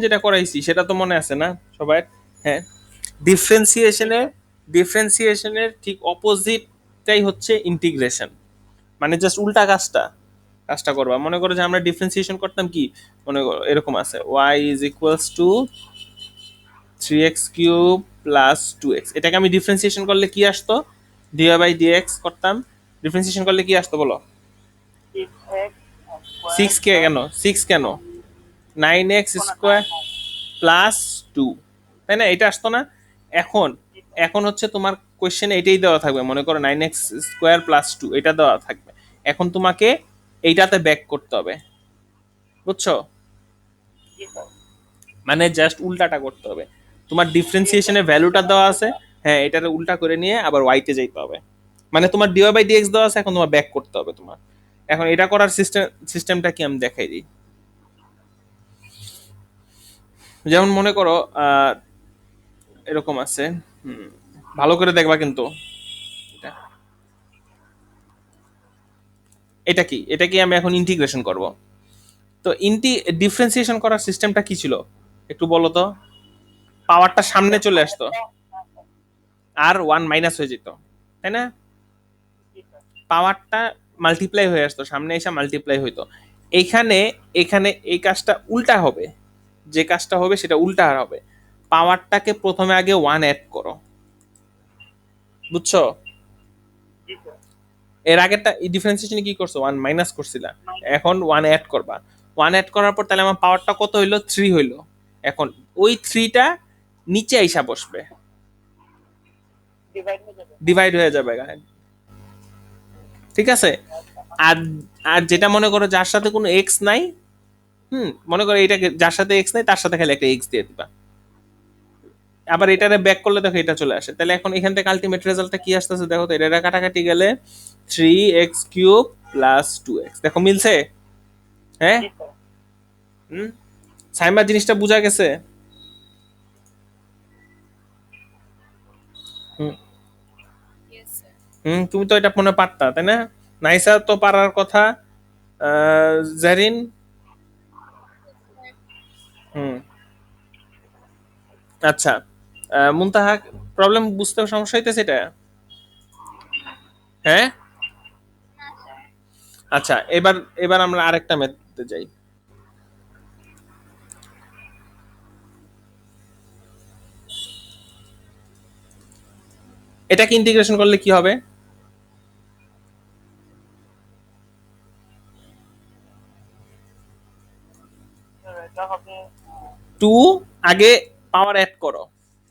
যেটা করাইছি সেটা তো মনে আছে না সবাই? হ্যাঁ, ডিফারেন্সিয়েশনের ডিফারেন্সিয়েশনের ঠিক অপোজিটটাই হচ্ছে ইন্টিগ্রেশন, মানে জাস্ট উল্টা কাজটা কাজটা করবা। মনে করো যে আমরা ডিফারেন্সিয়েশন করতাম কি, মনে করো এরকম আছে y is equals to 3x cube plus 2x, এটাকে আমি ডিফারেন্সিয়েশন করলে কি আসতো, dy বাই dx করতাম, ডিফারেন্সিয়েশন করলে কি আসতো বলো? 6 কে কেন, 6 কেন, 9x স্কোয়ার প্লাস 2, তাই না? এটা আসতো না? এখন এখন হচ্ছে তোমার কোয়েশ্চেনে এটাই দেওয়া থাকবে, মনে করো 9x স্কোয়ার প্লাস 2 এটা দেওয়া থাকবে। এখন তোমাকে এইটাতে ব্যাক করতে হবে, বুঝছো? মানে জাস্ট উল্টাটা করতে হবে। তোমার ডিফারেন্সিয়েশনের ভ্যালুটা দেওয়া আছে, হ্যাঁ এটাতে উল্টা করে নিয়ে আবার ওয়াইতে যাইতে হবে। মানে তোমার dy বাই dx দেওয়া আছে, এখন তোমার ব্যাক করতে হবে তোমার। এখন এটা করার সিস্টেমটা কি আমি দেখাই দিই। যেমন মনে করো এরকম আছে, ভালো করে দেখবা কিন্তু। এটা এটা কি, এটা কি আমি এখন ইন্টিগ্রেশন করব। তো ডিফারেন্সিয়েশন করার সিস্টেমটা কি ছিল একটু বলো তো? পাওয়ারটা সামনে চলে আসতো আর ওয়ান মাইনাস হয়ে যেত, তাই না? পাওয়ারটা মাল্টিপ্লাই হয়ে আসতো, সামনে এসে মাল্টিপ্লাই হইতো। এইখানে এখানে এই কাজটা উল্টা হবে, যে কাজটা হবে সেটা উল্টা হবে। পাওয়ারটাকে প্রথমে আগে ওয়ান অ্যাড করো, বুঝছো? এর আগেরটা ডিফারেন্সিয়েশনে কি করছো, ওয়ান মাইনাস করছিলা, এখন ওয়ান অ্যাড করবা। ওয়ান অ্যাড করার পর তাহলে আমার পাওয়ারটা কত হইলো, 3 হইলো। এখন ওই 3টা নিচে আইসা বসবে, ডিভাইড হয়ে যাবে, ঠিক আছে? আর আর যেটা মনে করো যার সাথে কোনো এক্স নাই, মনে করো এটাকে যার সাথে এক্স নাই তার সাথে খালি একটা এক্স দিয়ে দিবা। আবার এটারে ব্যাক করলে দেখো এটা চলে আসে। তাহলে এখন এখান থেকে আলটিমেট রেজাল্টটা কি আসতেছে দেখো তো, এটা কাটাকাটি গেলে 3x কিউব প্লাস 2x, দেখো মিলছে? হ্যাঁ, হুম, সাইমা জিনিসটা বোঝা গেছে? হুম, তুমি তো এটা মনে পারতা, তাই না? নাইসা তো পারার কথা। জারিন, হুম, আচ্ছা। মুনতাহা, প্রবলেম বুঝতে সমস্যা হইতেছে এটা? হ্যাঁ, আচ্ছা। এবার এবার আমরা আরেকটা মেথডে যাই। এটাকে ইন্টিগ্রেশন করলে কি হবে? 2 আগে পাওয়ার অ্যাড করো,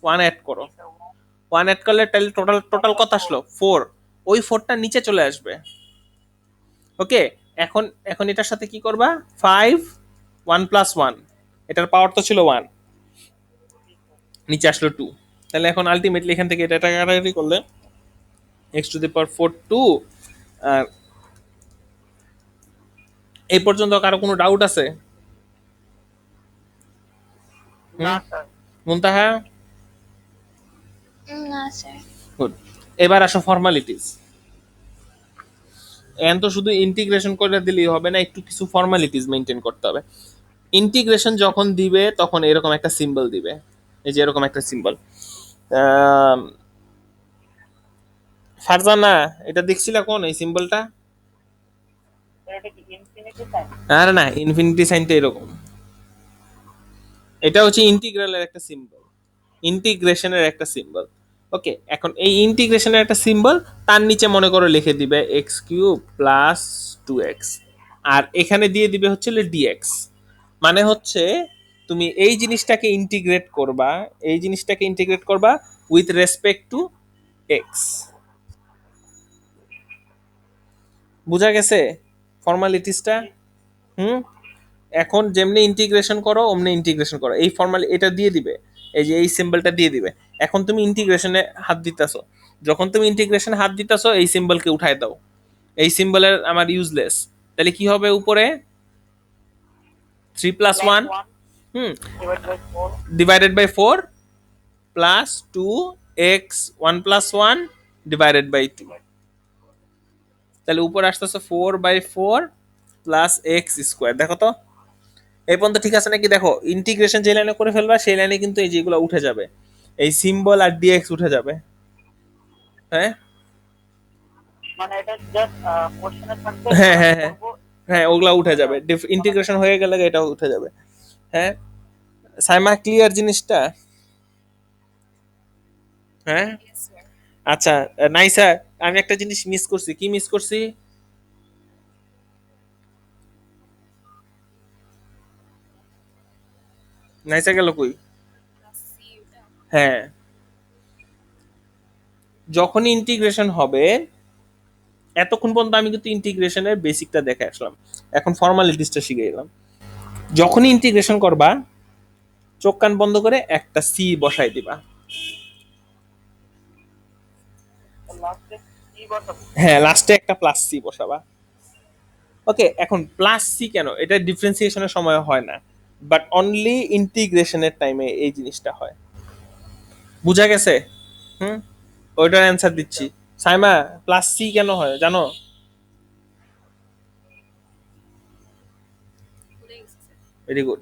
1 অ্যাড করো, 1 অ্যাড করলে তাহলে টোটাল টোটাল কত আসলো, 4। ওই 4টা নিচে চলে আসবে, ওকে। এখন এখন এটার সাথে কি করবা, 5 1 প্লাস 1, এটার পাওয়ার তো ছিল 1, নিচে আসলো 2। তাহলে এখন আলটিমেটলি এখান থেকে এটা কাটাকাটি করলে x টু দি পাওয়ার 4 2। আর এই পর্যন্ত কারো কোনো ডাউট আছে? মুনতাহা, না স্যার। গুড। এবার আসো ফর্মালিটিস। এখন তো শুধু ইন্টিগ্রেশন করে দিলেই হবে না, একটু কিছু ফর্মালিটিস মেনটেন করতে হবে। ইন্টিগ্রেশন যখন দিবে তখন এরকম একটা সিম্বল দিবে, এই যে এরকম একটা সিম্বল। ফারজানা, এটা দেখছিলা কোন এই সিম্বলটা? আরে না, ইনফিনিটি সাইনটা এরকম, এটা হচ্ছে ইন্টিগ্রালের একটা সিম্বল, ইন্টিগ্রেশনের একটা সিম্বল। ওকে, এখন এই ইন্টিগ্রেশনের একটা সিম্বল, তার নিচে মনে করো লিখে দিবে এক্স কিউব প্লাস 2x, আর এখানে দিয়ে দিবে হচ্ছে ডিএক্স। মানে হচ্ছে তুমি এই জিনিসটাকে ইন্টিগ্রেট করবা, এই জিনিসটাকে ইন্টিগ্রেট করবা উইথ রেসপেক্ট টু এক্স। বুঝা গেছে ফর্মালিটিসটা? হুম, এখন যেমনি ইন্টিগ্রেশন করো অমনি ইন্টিগ্রেশন করো, এই ফর্মালি এটা দিয়ে দিবে, এই যে এই সিম্বলটা দিয়ে দিবে। এখন তুমি ইন্টিগ্রেশনে হাত দিতেছো, যখন তুমি ইন্টিগ্রেশনে হাত দিতেছো এই সিম্বলকে উঠায় দাও, এই সিম্বলের আমার ইউজলেস। তাহলে কি হবে উপরে, 3 plus 1, hmm, divided by 4 plus 2x 1 plus 1 divided by 2। তাহলে উপরে আসতেছে 4/4 প্লাস এক্স স্কোয়ার, দেখো তো এই পর্যন্ত ঠিক আছে নাকি? দেখো ইন্টিগ্রেশন যে লাইনে করে ফেলবা সেই লাইনে কিন্তু এই যেগুলো উঠে যাবে, এই সিম্বল আর ডিএক্স উঠে যাবে। হ্যাঁ মানে এটা জাস্ট কোশ্চেনে থাকবে, হ্যাঁ আমরা হ্যাঁ হ্যাঁ করব। হ্যাঁ, ওগুলা উঠে যাবে, ইন্টিগ্রেশন হয়ে গেলে এটা উঠে যাবে। হ্যাঁ সাইমা, ক্লিয়ার জিনিসটা? হ্যাঁ আচ্ছা, নাই স্যার, আমি একটা জিনিস মিস করছি। কি মিস করছি? নাইসা গেল কই? হ্যাঁ, যখনই ইন্টিগ্রেশন হবে, এতক্ষণ পর্যন্ত আমি কিন্তু ইন্টিগ্রেশনের বেসিকটা দেখে আসলাম, এখন ফর্মালিটিসটা শিখে গেলাম। যখনই ইন্টিগ্রেশন করবা, চোখ কান বন্ধ করে একটা সি বসাই দিবা। লাস্টে কি বসাবো? হ্যাঁ, লাস্টে একটা প্লাস সি বসাবা। ওকে, এখন প্লাস সি কেন? এটা ডিফারেন্সিয়েশনের সময় হয় না, বাট অনলি ইন্টিগ্রেশনের টাইমে এই জিনিসটা হয়। বুঝা গেছে? হুম, ওইটার অ্যান্সার দিচ্ছি। সাইমা, প্লাস সি কেন হয় জানো? Very good.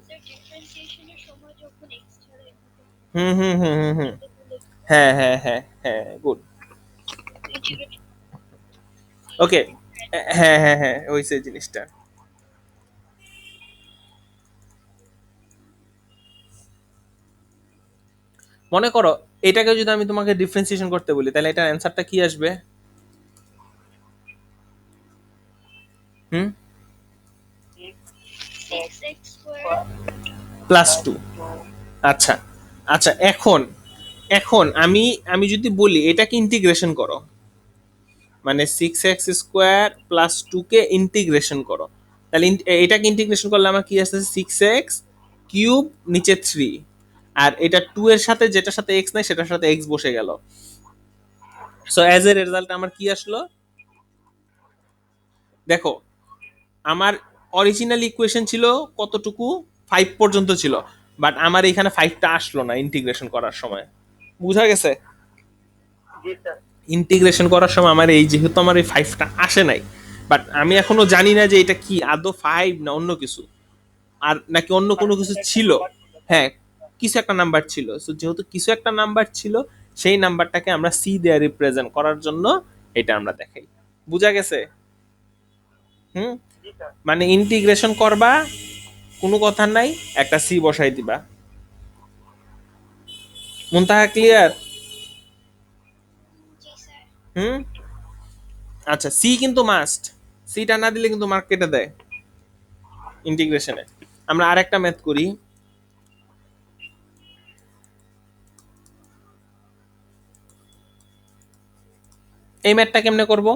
হুম হুম হুম হুম হুম, হ্যাঁ হ্যাঁ হ্যাঁ হ্যাঁ, গুড। ওকে, হ্যাঁ হ্যাঁ হ্যাঁ, হয়েছে জিনিসটা। মনে করো এটাকে যদি আমি তোমাকে ডিফারেন্সিয়েশন করতে বলি, তাহলে এটার অ্যান্সারটা কি আসবে? হুম, +2। আচ্ছা আচ্ছা, এখন এখন আমি আমি যদি বলি এটাকে ইন্টিগ্রেশন করো, মানে 6x² + 2 কে ইন্টিগ্রেশন করো, তাহলে এটাকে ইন্টিগ্রেশন করলে আমার কি আসছে? 6x³ নিচে 3, আর এটা 2 এর সাথে, যেটার সাথে এক্স নাই সেটার সাথে এক্স বসে গেল। সো অ্যাজ এ রেজাল্ট আমার কি আসলো? দেখো, আমার অরিজিনাল ইকুয়েশন ছিল কতটুকু? 5 পর্যন্ত ছিল, বাট আমার এখানে 5টা আসলো না ইন্টিগ্রেশন করার সময়। বুঝা গেছে? জি স্যার। ইন্টিগ্রেশন করার সময় আমার এই, যেহেতু আমার এই 5টা আসে নাই, বাট আমি এখনো জানি না যে এটা কি আদৌ 5 না অন্য কিছু, আর নাকি অন্য মানে কোনো কিছু কিছু একটা ছিল। নাম্বার ছিল তাই হ্যাঁ, না? কিছু একটা নাম্বার ছিল। সো যেহেতু কিছু একটা নাম্বার ছিল, সেই নাম্বারটাকে আমরা সি দিয়ে রিপ্রেজেন্ট করার জন্য এটা আমরা দেখাই। বুঝা গেছে? হুম, জি স্যার। মানে ইন্টিগ্রেশন করবা, কোনো কথা নাই, একটা সি বসাই দিবা। মুনতাহা, ক্লিয়ার? হুম, আচ্ছা, সি কিন্তু মাস্ট, সিটা না দিলে কিন্তু মার্ক কেটে দেয় ইন্টিগ্রেশনে। আমরা আরেকটা ম্যাথ করি। এই ম্যাথটা কেমনে করব?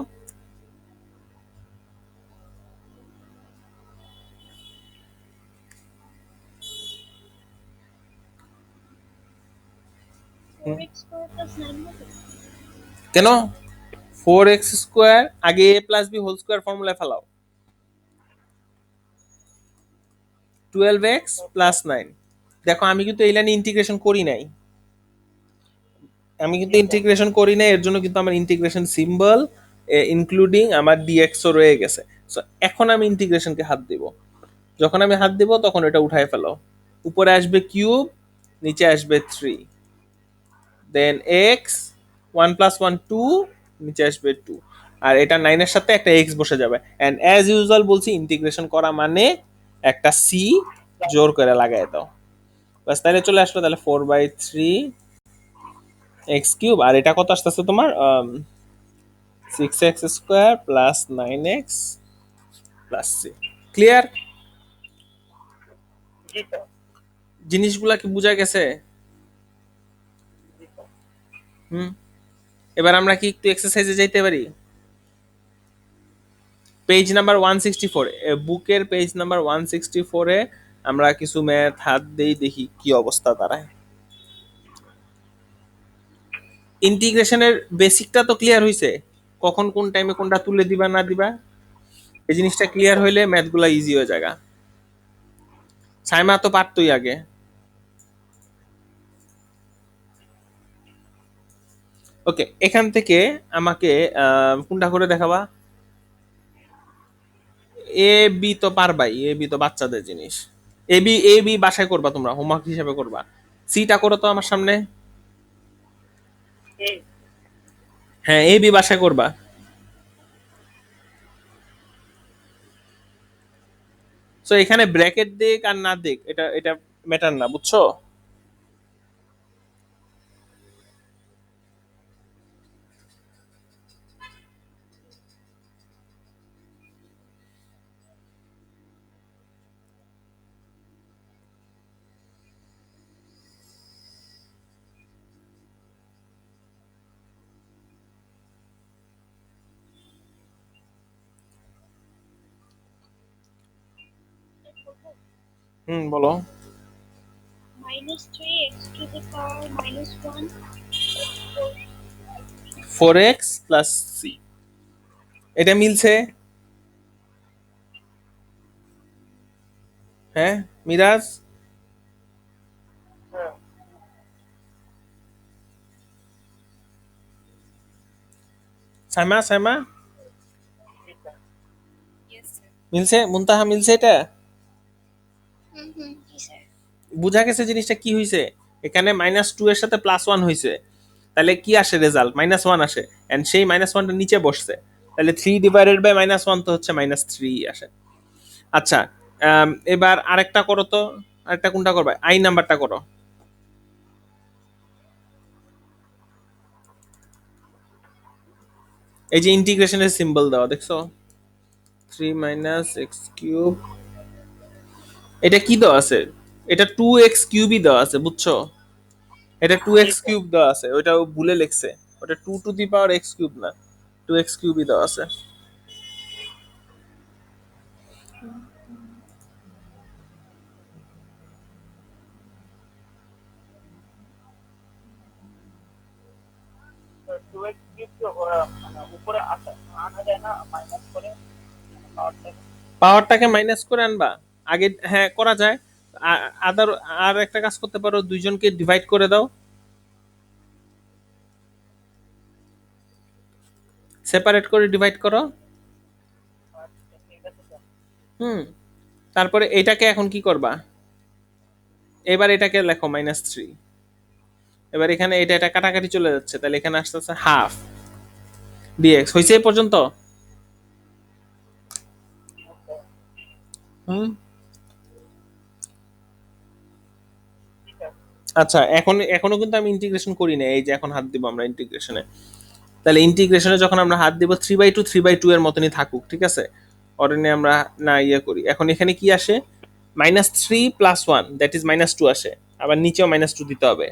কেন 4x²? আগে a+b² ফর্মুলায় ফেলাও। 12x + 9। দেখো আমি কিন্তু এই লাইনে ইন্টিগ্রেশন করি নাই, আমি কিন্তু জি স্যার। ইন্টিগ্রেশন করি নাই, এর জন্য কিন্তু আমার ইন্টিগ্রেশন সিম্বল ইনক্লুডিং আমার ডিএক্সও রয়ে গেছে। সো এখন আমি ইন্টিগ্রেশনকে হাত দিব, যখন আমি হাত দিব তখন এটা উঠায় ফেলো। উপরে আসবে কিউব, নিচে আসবে 3, দেন এক্স, 1 + 1 2, নিচে আসবে 2, আর এটা 9-এর সাথে একটা এক্স বসে যাবে। অ্যান্ড অ্যাজ ইউজুয়াল বলছি, ইন্টিগ্রেশন করা মানে একটা সি জোর করে লাগাই দাও। বাস, তাহলে চলে আসলো। তাহলে 4/3 x³ আর এটা কত আসতেছে তোমার? 6x² + 9x + c। ক্লিয়ার? জি স্যার। জিনিসগুলা কি বোঝা গেছে? জি স্যার। হুম, এবার আমরা কি একটু এক্সারসাইজে যাইতে পারি? পেজ নাম্বার 164, বুকের পেজ নাম্বার 164-এ আমরা কিছু ম্যাথ হাত দেই, দেখি কি অবস্থা দাঁড়ায়। ইন্টিগ্রেশনের বেসিকটা তো ক্লিয়ার হইছে, কখন কোন টাইমে কোনটা তুলে দিবা না দিবা, এই জিনিসটা জি ক্লিয়ার স্যার। হইলে ম্যাথগুলা ইজি হয়ে যায়। সাইমা তো পারতই আগে। ওকে, এখান থেকে আমাকে কোনটা করে দেখাবা? এ বি তো পারবাই, এ বি তো বাচ্চাদের জিনিস। এ বি বাসায় করবা, তোমরা হোমওয়ার্ক হিসেবে করবা। সিটা করো তো আমার সামনে। A. হ্যাঁ, এ বি বাসায় করবা। সো এখানে ব্র্যাকেট দিক আর না দিক এটা এটা ম্যাটার না, বুঝছো? বলো। -3x⁻1 4x+c, এটা মিলছে? হ্যাঁ মিরাজ, হ্যাঁ, সাইমা সাইমা জি স্যার। Yes, sir. মিলছে? মুনতাহা মিলছে এটা? Yes, sir. বুঝা গেছে জিনিসটা কি হয়েছে? এখানে -2 এর সাথে +1 হয়েছে, তাহলে কি আসে রেজাল্ট? -1 আসে, এন্ড সেই -1টা নিচে বসছে, তাহলে 3/-1 তো হচ্ছে -3 আসে। আচ্ছা, এবার আরেকটা করো তো। আরেকটা কোনটা করবে? আই নাম্বারটা করো। এই যে ইন্টিগ্রেশনের সিম্বল দেওয়া দেখছো, 3 - x³ এটা কি দেওয়া আছে? এটা 2x³ দেওয়া আছে, বুঝছো? এটা টু জি এক্স স্যার। কিউব দেওয়া আছে, ওটা ও ভুলে লিখছে। ওটা 2 টু দি পাওয়ার x³ না, 2x³ দেওয়া আছে। তো 2x কিউব তো মানে উপরে আনা যায় না, মাইনাস করে পাওয়ারটাকে। পাওয়ারটাকে মাইনাস করে আনবা আগে? হ্যাঁ করা যায়। আদার আর একটা কাজ করতে পারো, দুইজনকে ডিভাইড করে দাও, সেপারেট করে ডিভাইড করো। আচ্ছা, ঠিক আছে স্যার। হুম, তারপরে এটাকে এখন কি করবা? এবার এটাকে লেখো -3। এবার এখানে এটা এটা কাটাকাটি চলে যাচ্ছে, তাহলে এখানে আসতেছে হাফ ডিএক্স। হয়েছে এই পর্যন্ত? আচ্ছা, হুম। ঠিক আছে। আচ্ছা, এখন এখনো কিন্তু আমি ইন্টিগ্রেশন করি না, এই যে এখন হাত দিব আমরা ইন্টিগ্রেশনে। তাহলে ইন্টিগ্রেশনে যখন আমরা হাত দিব 3/2 এর মতনই থাকুক, ঠিক আছে? ওটা নিয়ে আমরা না ইয়ে করি। এখন এখানে কি আসে? -3 + 1 দ্যাট ইজ -2 আসে, আবার নিচেও -2 দিতে হবে,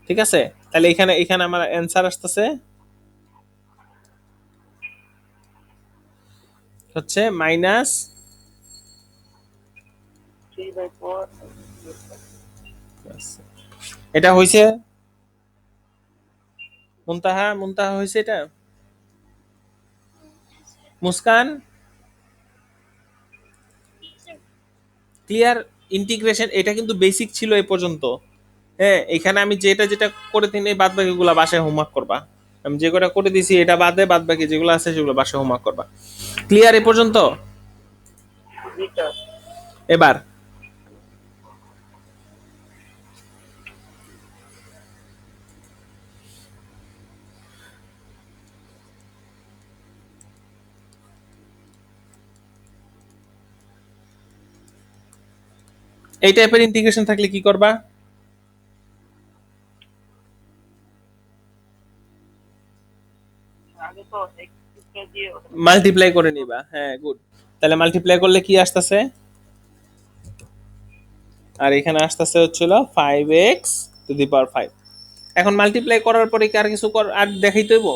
ঠিক আছে? তাহলে এখানে এখানে আমার অ্যান্সার আসতেছে হচ্ছে মাইনাস, 3/4। এটা হয়েছে মুনতাহা, মুনতাহা হয়েছে এটা? Muskan Yes, sir. Clear? Integration এটা কিন্তু বেসিক ছিল এই পর্যন্ত। হ্যাঁ, এখানে আমি যেটা যেটা করে দিন, এই বাদ বাকিগুলো বাসায় হোমওয়ার্ক করবা। আমি যে কটা করে দিছি এটা বাদে বাদ বাকি যেগুলো আছে সেগুলো বাসায় হোমওয়ার্ক করবা। ক্লিয়ার এই পর্যন্ত? জি স্যার। এবার এই টাইপের ইন্টিগ্রেশন থাকলে কি করবা? আগে তো x কিউবটা দিয়ে ওটা মাল্টিপ্লাই করে নিবা। হ্যাঁ গুড। তাহলে মাল্টিপ্লাই করলে কি আসতেছে? আর এখানে আসতেছে হচ্ছিল 5x⁵। এখন মাল্টিপ্লাই করার পরে কি আর কিছু আর দেখাইতে হইব?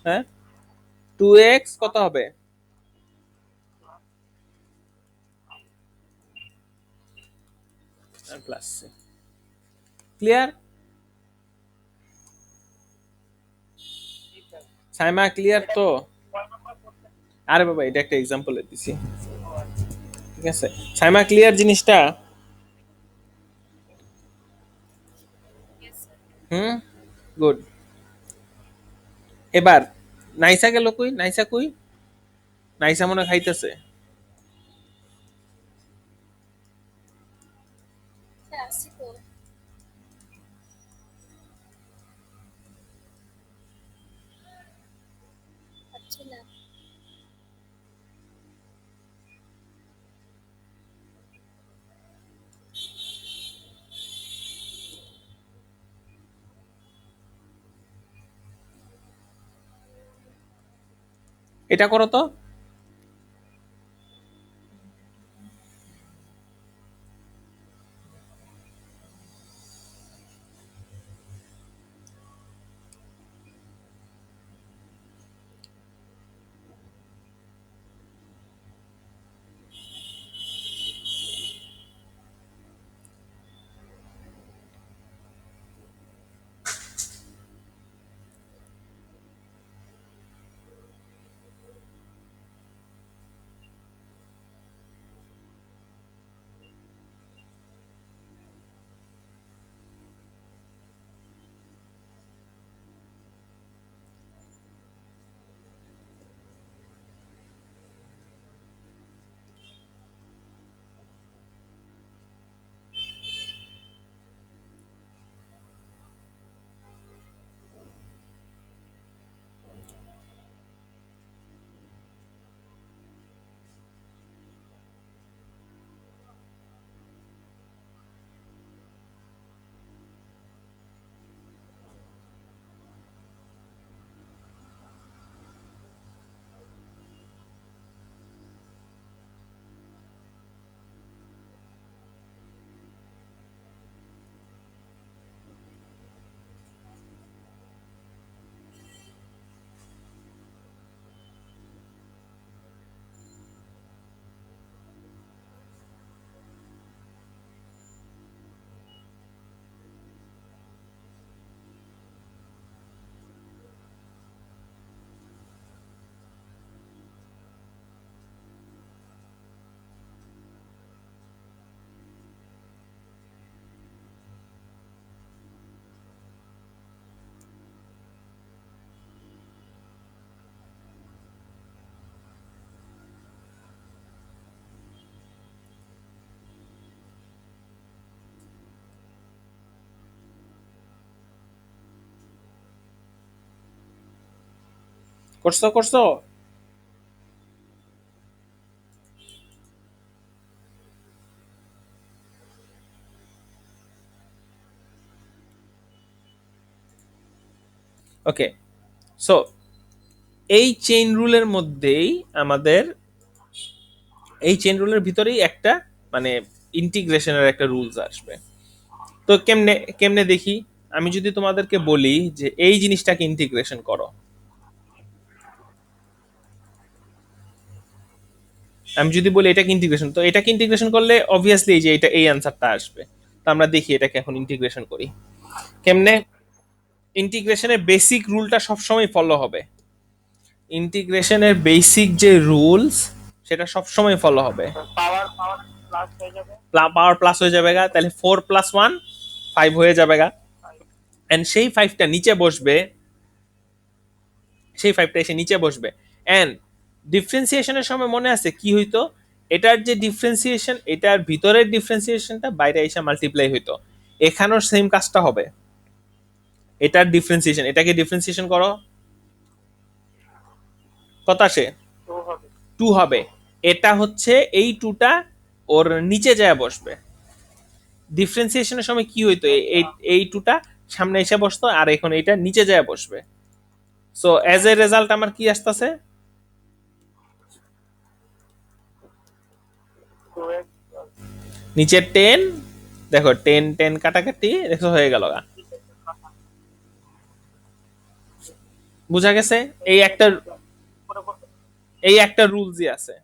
হ্যাঁ, 2x কত হবে? Plus clear? ঠিক আছে। সাইমা ক্লিয়ার এটা তো? কয় নাম্বার কোশ্চেন? আরে বাবা, এটা একটা এক্সাম্পল দিছি, ঠিক আছে? সাইমা ক্লিয়ার জিনিসটা? Yes, sir. হুম, গুড। এবার নাইসা গেল কই? নাইসা কই? নাইসা মনে হয় খাইতেছে। হ্যাঁ আসছি তো। পাচ্ছি না। এটা করো তো। করছো করছো। ওকে, সো এই চেইন রুলের মধ্যেই আমাদের, এই চেইন রুলের ভিতরেই একটা মানে ইন্টিগ্রেশনের একটা রুলস আসবে। তো কেমনে কেমনে দেখি, আমি যদি তোমাদেরকে বলি যে এই জিনিসটাকে ইন্টিগ্রেশন করো, আমি যদি বলি এটাকে ইন্টিগ্রেশন, তো এটাকে ইন্টিগ্রেশন করলে অবভিয়াসলি এই যে এটা এই অ্যান্সারটা আসবে। তো আমরা দেখি এটাকে এখন ইন্টিগ্রেশন করি কেমনে। ইন্টিগ্রেশনের বেসিক রুলটা সবসময় ফলো হবে, ইন্টিগ্রেশনের বেসিক যে রুলস সেটা সবসময় ফলো হবে। পাওয়ার পাওয়ার প্লাস হয়ে যাবে। পাওয়ার প্লাস হয়ে যাবে গা, তাহলে 4 + 1 5 হয়ে যাবে গা। এন্ড সেই 5টা নিচে বসবে, সেই 5টা এসে নিচে বসবে। এন্ড ডিফারেন্সিয়েশনের সময় মনে আছে কি হইতো, এটার যে ডিফারেন্সিয়েশন, এটার ভিতরের ডিফারেন্সিয়েশনটা বাইরে এসে মাল্টিপ্লাই হইতো। এখানেও সেম কাজটা হবে, এটার ডিফারেন্সিয়েশন, এটাকে ডিফারেন্সিয়েশন করো, কত আসে? টু হবে। 2 হবে। এটা হচ্ছে এই 2টা ওর নিচে যায় বসবে। ডিফারেন্সিয়েশনের সময় কি হইতো, এই এই 2টা সামনে এসে বসতো, আর এখন এটা নিচে যায় বসবে। সো অ্যাজ এ রেজাল্ট আমার কি আসতেছে, 2x নিচে 10, দেখো 10 10 কাটাকাটি দেখো হয়ে গেল গা। বুঝা গেছে? এই একটা, উপরে বলতে এই একটা রুলসই আছে।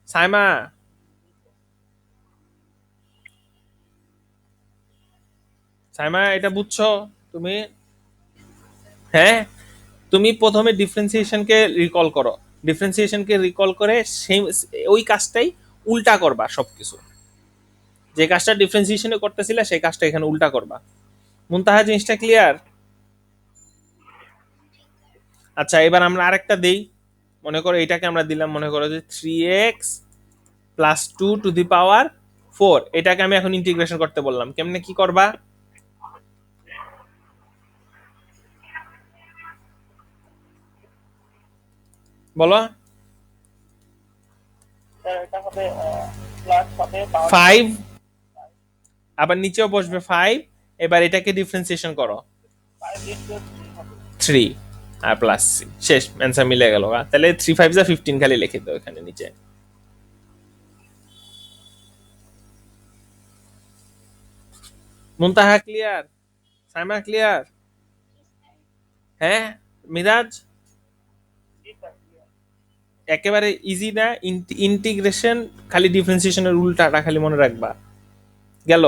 সাইমা, সাইমা এটা বুঝছো তুমি? হ্যাঁ, তুমি প্রথমে ডিফারেন্সিয়েশনকে রিকল করো, ডিফারেন্সিয়েশনকে রিকল করে সেই ওই কাজটাই উল্টা করবা সবকিছু, যে কাজটা ডিফারেন্সিয়েশনে করতেছিলে সেই কাজটা এখানে উল্টা করবা। মুনতাহা জিনিসটা ক্লিয়ার? আচ্ছা এবার আমরা আরেকটা দেই, মনে করো এটাকে আমরা দিলাম মনে করো যে 3x প্লাস 2 টু দি পাওয়ার 4, এটাকে আমি এখন ইন্টিগ্রেশন করতে বললাম, কেমনে কি করবা বলো? স্যার এটা হবে প্লাস হবে 5, আবার নিচেও বসবে 5, এবার এটাকে ডিফারেন্সিয়েশন করো 5 ইনটু 3 হবে 3 আর প্লাস শেষ, অ্যান্সার মিলে গেল। তাহলে 3 5 যা 15 খালি লিখে দাও এখানে নিচে। মুনতাহা ক্লিয়ার? সাইমা ক্লিয়ার? হ্যাঁ মিরাজ জি স্যার একেবারে ইজি না? ইন্টিগ্রেশন খালি ডিফারেন্সিয়েশনের উল্টাটা খালি মনে রাখবা, গেল?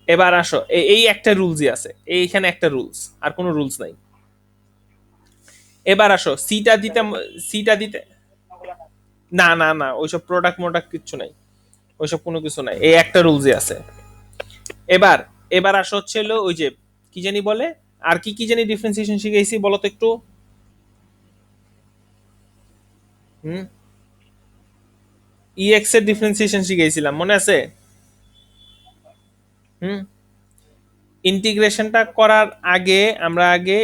এবার আসো, এই একটা রুলসই আছে, এইখানে একটা রুলস, আর কোনো রুলস নাই। এবার আসো সিটা দিতে না না না, ওইসব প্রোডাক্ট মোডাক্ট কিচ্ছু নাই, ওইসব কোনো কিছু নাই, এই একটা রুলসই আছে। এবার এবার আসো হচ্ছে হলো ওই যে কি জানি বলে, আর কি কি জানি ডিফারেন্সিয়েশন শিখাইছি বলো তো একটু। হুম, ইএক্স এর ডিফারেন্সিয়েশন শিখাইছিলাম, মনে আছে? হুম, ইন্টিগ্রেশনটা করার আগে আমরা আগে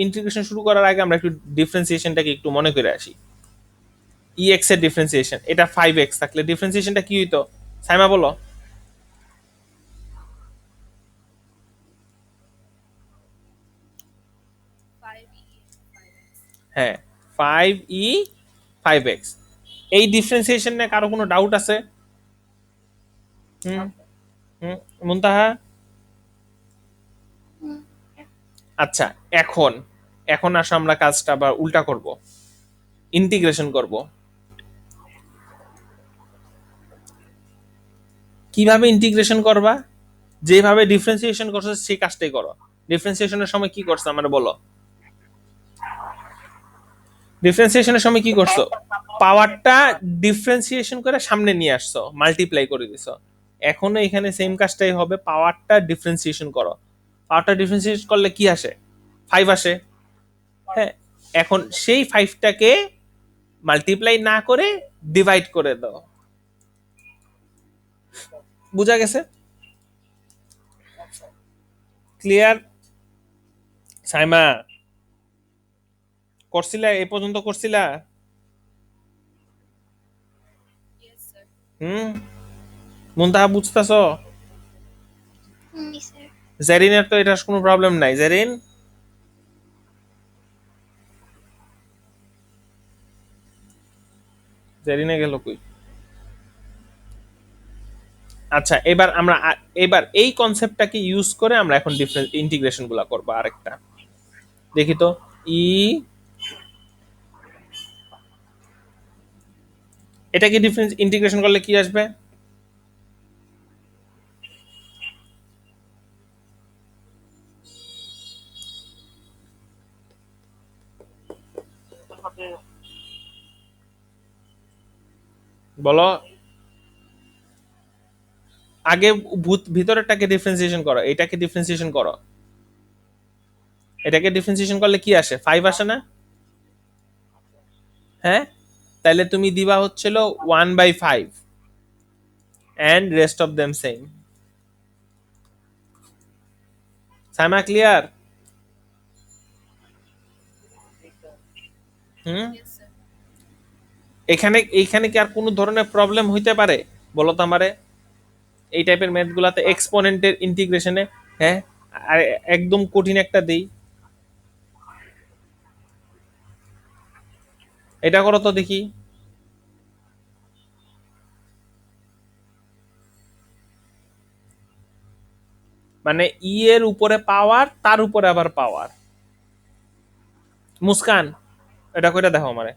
ইন্টিগ্রেশন শুরু করার আগে আমরা একটু ডিফারেন্সিয়েশনটাকে একটু মনে করে আসি। ইএক্স এর ডিফারেন্সিয়েশন, এটা 5x থাকলে ডিফারেন্সিয়েশনটা কি হইতো? সাইমা বলো। 5e 5x হ্যাঁ, 5e 5x। এই ডিফারেন্সিয়েশন নিয়ে কারো কোনো ডাউট আছে? হুম হুম, মুনতাহা? আচ্ছা, এখন এখন আসো আমরা কাজটা আবার উল্টা করব, ইন্টিগ্রেশন করব। কিভাবে ইন্টিগ্রেশন করবা? যেভাবে ডিফারেন্সিয়েশন করছো সেই কাজটাই করো। ডিফারেন্সিয়েশনের সময় কি করছো আমরা বলো? ডিফারেন্সিয়েশনের সময় কি করছো? পাওয়ারটা ডিফারেন্সিয়েশন করে সামনে নিয়ে আসছো, মাল্টিপ্লাই করে দিছো। এখনো এখানে সেম কাজটাই হবে, পাওয়ারটা ডিফারেন্সিয়েশন করো। পাওয়ারটা ডিফারেন্সিয়েশন করলে কি আসে? 5 আসে। হ্যাঁ, এখন সেই 5টাকে মাল্টিপ্লাই না করে ডিভাইড করে দাও। বুঝা গেছে? ক্লিয়ার? সাইমা করছিলা? এ পর্যন্ত করছিলা? yes sir হুম, মুনতাহা বুঝতেছো? জি স্যার জেরিনের তো এটার কোনো প্রবলেম নাই। জেরিন, জেরিনে গেল কই? আচ্ছা এবার আমরা এবার এই কনসেপ্টটাকে ইউজ করে আমরা এখন ডিফারেন্ট ইন্টিগ্রেশন গুলা করবো। আরেকটা দেখি তো, ই এটাকে ডিফারেন্স ইন্টিগ্রেশন করলে কি আসবে? এটা হবে বলো, আগে ভিতরেরটাকে ডিফারেন্সিয়েশন করো, এটাকে ডিফারেন্সিয়েশন করো। এটাকে ডিফারেন্সিয়েশন করলে কি আসে? 5 আসে না? হ্যাঁ, তাহলে তুমি দিবা হচ্ছিল 1/5 and rest of them same. Saima clear? Hmm, yes sir এখানে এইখানে কি আর কোনো ধরনের প্রবলেম হইতে পারে বলো তো আমারে? এই টাইপের ম্যাথ গুলাতে এক্সপোনেন্টের ইন্টিগ্রেশনে। হ্যাঁ, আর একদম কঠিন একটা দেই, এটা করো তো দেখি। মানে ই এর উপরে পাওয়ার, তার উপরে আবার পাওয়ার। মুস্কান, এটা কইটা দেখো আমারে।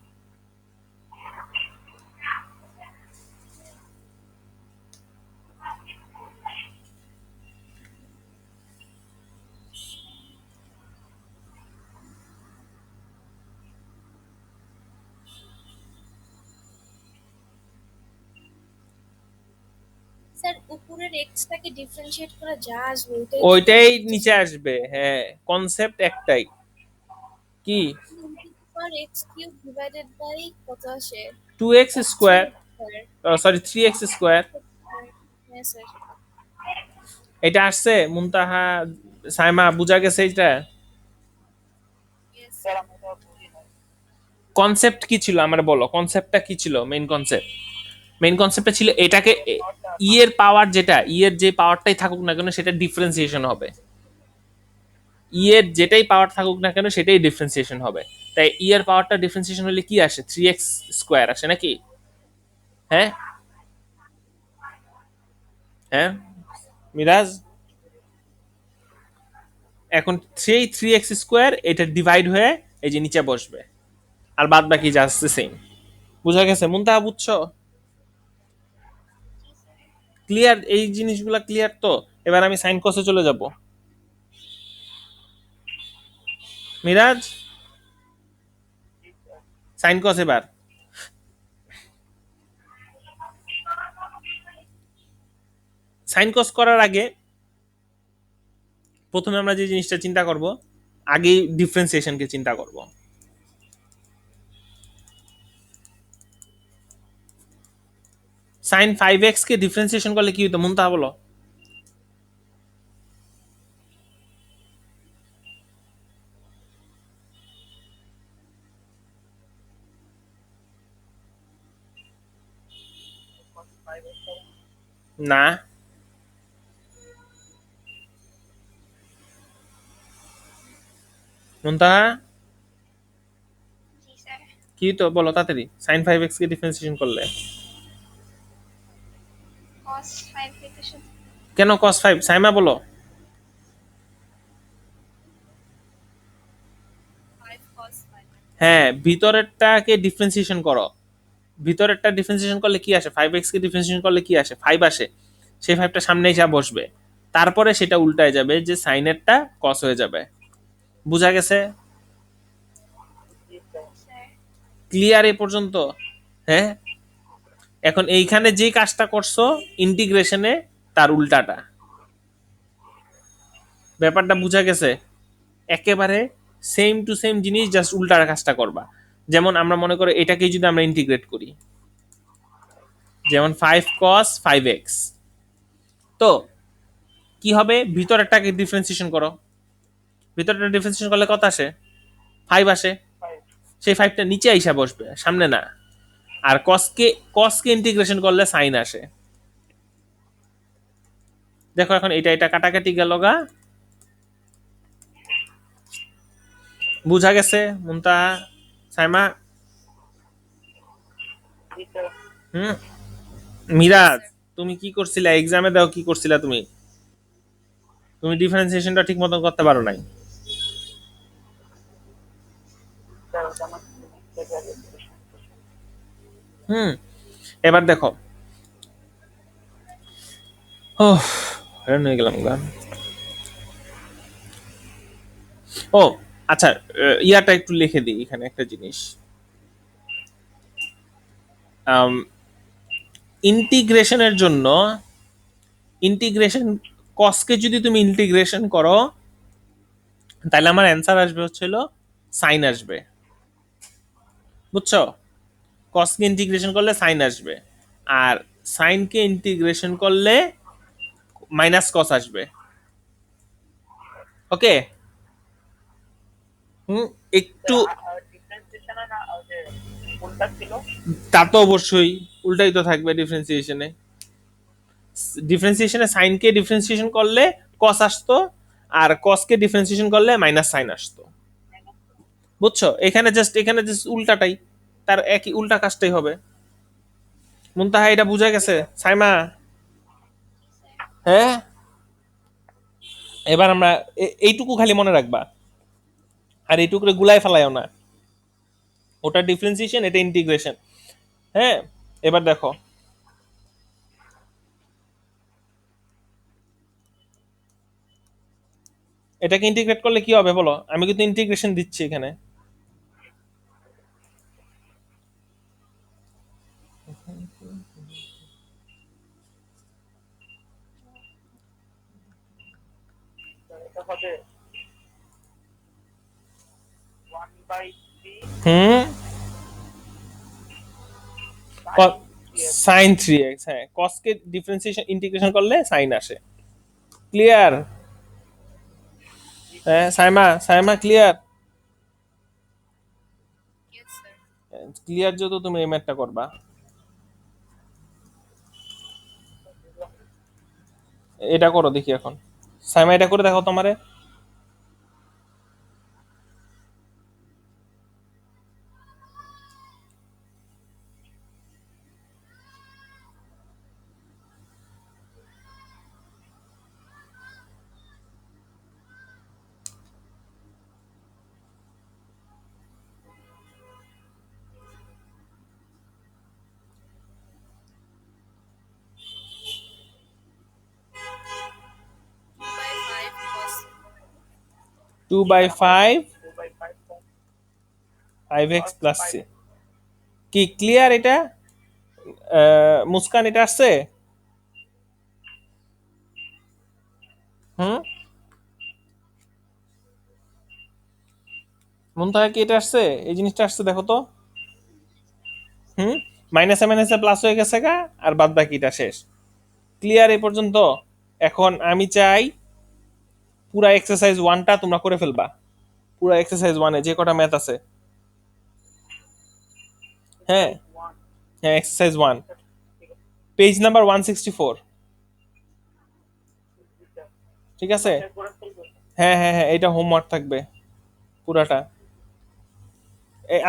স্যার উপরের x টাকে ডিফারেন্সিয়েট করা যা আসবে ওইটাই ওইটাই নিচে আসবে। হ্যাঁ, কনসেপ্ট একটাই, কি for x cube divided by কত আসে 2x three square, square. Sorry 3x square, হ্যাঁ স্যার। এটা আসছে মুনতাহা সাইমা, বুঝা গেছে এটা? Yes sir sir. আমি এটা বুঝি নাই। কনসেপ্ট কি ছিল আমার বলো, কনসেপ্টটা কি ছিল? মেইন কনসেপ্টটা ছিল এটাকে ই এর পাওয়ার, যেটা ই এর যে পাওয়ারটাই থাকুক না কেন সেটা ডিফারেন্সিয়েশন হবে। ই এর যেটাই পাওয়ার থাকুক না কেন সেটাই ডিফারেন্সিয়েশন হবে। তাই ই এর পাওয়ারটা ডিফারেন্সিয়েশন হলে কি আসে? 3x স্কোয়ার আসে নাকি? হ্যাঁ হ্যাঁ মিরাজ, এখন সেই 3x স্কোয়ার এটা ডিভাইড হয়ে এই যে নিচে বসবে, আর বাদ বাকি যা আসছে সেম। বুঝা গেছে মুনতাহা, বুঝছো? ক্লিয়ার? এই জিনিসগুলা ক্লিয়ার তো? এবার আমি সাইন কসে চলে যাব। মিরাজ, সাইন কস এবার। সাইন কস করার আগে প্রথমে আমরা যে জিনিসটা চিন্তা করব, আগে ডিফারেন্সিয়েশনকে চিন্তা করব। সাইন 5x কে ডিফারেন্সিয়েশন করলে কি হতো মুনতাহা বলো? না, মুনতাহা জি স্যার। কি তো বলো তাড়াতাড়ি, সাইন 5x কে ডিফারেন্সিয়েশন করলে কস 5 থেকে শুধু কেন cos 5? সাইমা বলো। 5 কস 5। হ্যাঁ, ভিতরেরটাকে ডিফারেন্সিয়েশন করো। ভিতরেরটা ডিফারেন্সিয়েশন করলে কি আসে? 5x কে ডিফারেন্সিয়েশন করলে কি আসে? 5 আসে। সেই 5টা সামনে এসে বসবে, তারপরে সেটা উল্টায় যাবে, যে সাইনেরটা কস হয়ে যাবে। বুঝা গেছে? জি স্যার। স্যার। ক্লিয়ার এ পর্যন্ত? হ্যাঁ, এখন এইখানে যে কাজটা করছো ইন্টিগ্রেশনে, তার উল্টাটা। ব্যাপারটা বুঝা গেছে? একেবারে সেম টু সেম জিনিস, জাস্ট উল্টার কাজটা করবা। যেমন আমরা মনে করো এটাকে যদি আমরা ইন্টিগ্রেট করি, যেমন 5 cos 5x, তো কি হবে? ভিতরেরটাকে ডিফারেন্সিয়েশন করো, ভিতরেরটা ডিফারেন্সিয়েশন করলে কত আসে? 5 আসে। 5 সেই 5টা নিচে আইসা বসবে, সামনে না। আর কসকে ইন্টিগ্রেশন করলে সাইন আসে। দেখো এখন এটা এটা কাটাকাটি গেল গা। বুঝা গেছে মুনতাহা, সাইমা? জি স্যার। হুম। মিরাজ, তুমি কি করছিলা এক্সামে? দাও কি করছিলা তুমি? তুমি ডিফারেন্সিয়েশনটা ঠিক মতন করতে পারো নাই। স্যার ওটা আমার থেকে আগে থেকে হুম। এবার দেখো, ও হ্যাঁ হয়ে গেলাম গা। ও আচ্ছা, ইয়াটা একটু লিখে দিই এখানে একটা জিনিস। ইন্টিগ্রেশনের জন্য, ইন্টিগ্রেশন কসকে যদি তুমি ইন্টিগ্রেশন করো, তাহলে আমার অ্যান্সার আসবে হচ্ছিল সাইন আসবে। বুঝছো? কসকে ইন্টিগ্রেশন করলে সাইন আসবে, আর সাইনকে ইন্টিগ্রেশন করলে মাইনাস কস আসবে। ওকে? হুম। একটু ডিফারেন্সিয়েশনে না যে কোনটা ছিল? তা তো অবশ্যই উল্টাই তো থাকবে ডিফারেন্সিয়েশনে। ডিফারেন্সিয়েশনে সাইনকে ডিফারেন্সিয়েশন করলে কস আসতো, আর কসকে ডিফারেন্সিয়েশন করলে মাইনাস সাইন আসতো। বুঝছো? এখানে জাস্ট উল্টাটাই, তার একই উল্টা কাজটাই হবে। মুনতাহা এটা বুঝা গেছে? সাইমা? হ্যাঁ। এবার আমরা এইটুকু খালি মনে রাখবা, আর এইটুকুরে গুলাই ফেলাইও না। ওটা ডিফারেন্সিয়েশন, এটা ইন্টিগ্রেশন। হ্যাঁ। এবার দেখো, এটাকে ইন্টিগ্রেট করলে কি হবে বলো? আমি কিন্তু ইন্টিগ্রেশন দিচ্ছি এখানে। স্যার এটা হবে 1 হুম, sin 3x। সাইন 3x, হ্যাঁ কসকে ডিফারেন্সিয়েশন ইন্টিগ্রেশন করলে সাইন আসে। ক্লিয়ার? হ্যাঁ Saima, Saima clear? Yes, sir. Clear যত তুমি এই ম্যাথটা করবা। এটা করো দেখি এখন, সাইমা এটা করে দেখো তোমারে। Two by five cos. 2/5 2/5 5x cos plus pi। C. কি ক্লিয়ার এটা? মুস্কান এটা আসছে? হুম, মুনতাহা কি এটা আসছে? এই জিনিসটা আসছে দেখো তো। হুম, মাইনাসে মাইনাসে প্লাস হয়ে গেছে গা, আর বাদ বাকিটা শেষ। ক্লিয়ার এই পর্যন্ত? এখন আমি চাই পুরা এক্সারসাইজ ওয়ানটা তোমরা করে ফেলবা। পুরা এক্সারসাইজ ওয়ানে যে কটা ম্যাথ আছে, হ্যাঁ exercise 1। হ্যাঁ এক্সারসাইজ ওয়ান, আচ্ছা, ঠিক আছে। Page number 164। ঠিক আছে? বাসায় করে ফেলবো। হ্যাঁ হ্যাঁ হ্যাঁ, এটা হোমওয়ার্ক থাকবে পুরাটা।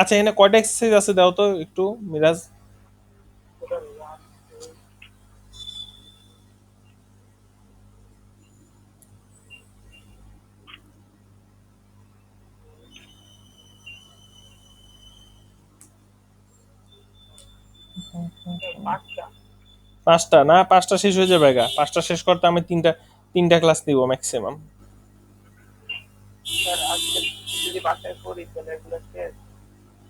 আচ্ছা এখানে কয়টা এক্সারসাইজ আছে দাও তো একটু মিরাজ। Total 1 2 5টা। পাঁচটা না, পাঁচটা শেষ হয়ে যাবে গা, পাঁচটা শেষ করতে আমি তিনটা তিনটা ক্লাস নিব ম্যাক্সিমাম। স্যার আজকে যদি বাসায় করি তাহলে এগুলো শেষ।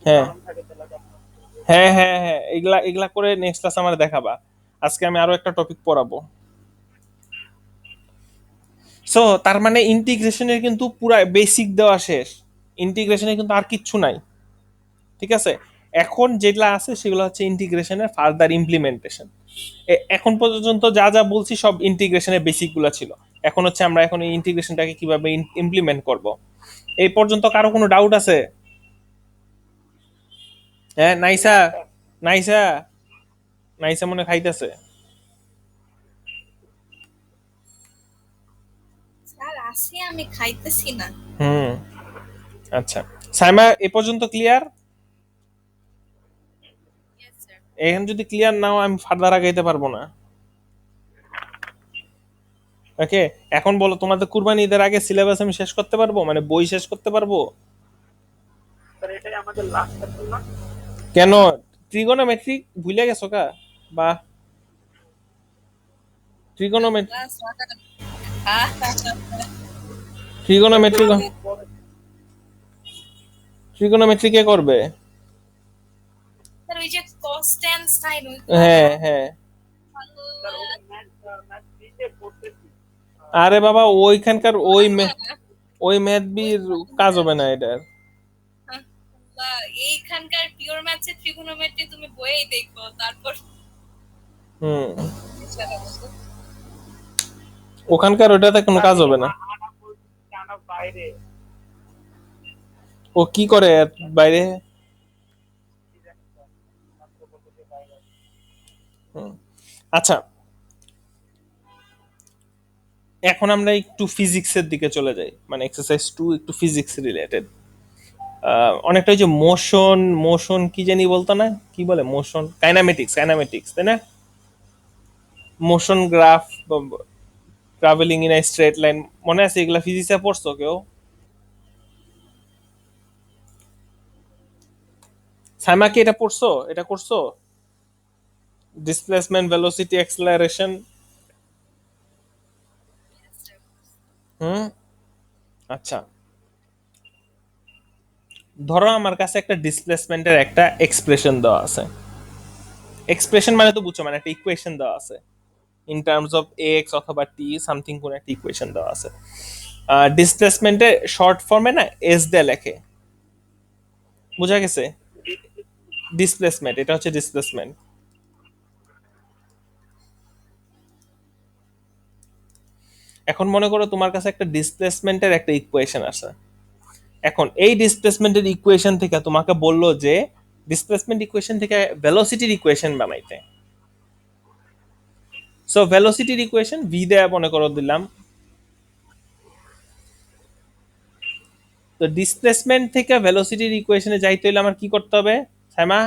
হ্যাঁ গরম থাকে তাহলে তখন হ্যাঁ হ্যাঁ হ্যাঁ, এগুলা এগুলা করে নেক্সট ক্লাস আমার দেখাবা। আজকে আমি আরো একটা টপিক পড়াবো। সো তার মানে ইন্টিগ্রেশনের কিন্তু পুরা বেসিক দেওয়া শেষ, ইন্টিগ্রেশনে কিন্তু আর কিচ্ছু নাই। ঠিক আছে, এখন যেগুলা আছে সেগুলো হচ্ছে ইন্টিগ্রেশনের ফার্দার ইমপ্লিমেন্টেশন। এখন পর্যন্ত যা যা বলছি সব ইন্টিগ্রেশনের বেসিক গুলা ছিল। এখন হচ্ছে আমরা এখন এই ইন্টিগ্রেশনটাকে কিভাবে ইমপ্লিমেন্ট করব। এই পর্যন্ত কারো কোনো ডাউট আছে? হ্যাঁ নাইসা, স্যার। নাইসা, নাইসা মনে হয় খাইতেছে। স্যার আসি, আমি খাইতেছি না। হুম, আচ্ছা সাইমা এ পর্যন্ত ক্লিয়ার? Yes, sir. এখন যদি ক্লিয়ার নাও আমি ফার্দার আগাইতে পারবো না। ওকে, এখন বলো তোমাদের কুরবানি ঈদের আগে সিলেবাস আমি শেষ করতে পারবো, মানে বই শেষ করতে পারবো? স্যার এটাই আমাদের লাস্ট চ্যাপ্টার না? কেন, ট্রিগোনোমেট্রি ভুলে গেছো কা? বা ট্রিগোনোমেট্রি, Class one. ট্রিগোনোমেট্রি, পরে ট্রিগোনোমেট্রি কে করবে? স্যার ওই যে cos tan sin হ্যাঁ হ্যাঁ, স্যার ওটা ম্যাথ দিতে পড়তেছি। আরে বাবা ওইখানকার ওই ম্যাথ বির কাজ হবে না এটার। এইখানকার পিওর ম্যাথে ট্রিগোনোমেট্রি তুমি বইয়েই দেখো, তারপর হুম, ওখানকার ওটাতে কোনো কাজ হবে না। আনা বলছি আনা বাইরে। ও কি করে বাইরে? কি জানি স্যার, মাত্র বলতে বাইরে। হুম, আচ্ছা এখন আমরা একটু ফিজিক্সের দিকে চলে যাই, মানে এক্সারসাইজ 2 একটু ফিজিক্স রিলেটেড। অনেকটা ওই যে মোশন, মোশন কি জানি বলতো না, কি বলে মোশন, কাইনামেটিক্স, কাইনামেটিক্স তাই না? Motion graph, travelling in a straight line, মনে আছে এগুলা ফিজিক্সে পড়ছো কেউ? সাইমা কি এটা পড়ছো, এটা করছো? Displacement, velocity, acceleration. হুম, আচ্ছা ধরো আমার কাছে একটা ডিসপ্লেসমেন্টের একটা এক্সপ্রেশন দেওয়া আছে। এক্সপ্রেশন মানে তো বুঝছো, মানে একটা ইকুয়েশন দেওয়া আছে ইন টার্মস অফ এক্স অথবা টি সামথিং, কোন একটা ইকুয়েশন দেওয়া আছে। ডিসপ্লেসমেন্টের শর্ট ফর্মে না এস দিয়ে লেখে, বোঝা গেছে? ডিসপ্লেসমেন্ট, এটা হচ্ছে ডিসপ্লেসমেন্ট। এখন মনে করো তোমার কাছে একটা ডিসপ্লেসমেন্টের একটা ইকুয়েশন আছে। এখন এই ডিসপ্লেসমেন্টের ইকুয়েশন থেকে তোমাকে বললো যে ডিসপ্লেসমেন্ট ইকুয়েশন থেকে ভেলোসিটির ইকুয়েশন বানাইতে। সো ভেলোসিটির ইকুয়েশন ভি দেয়া মনে করো দিলাম। তো ডিসপ্লেসমেন্ট থেকে ভেলোসিটির ইকুয়েশনে যাইতে হলে আমার কি করতে হবে সাইমা?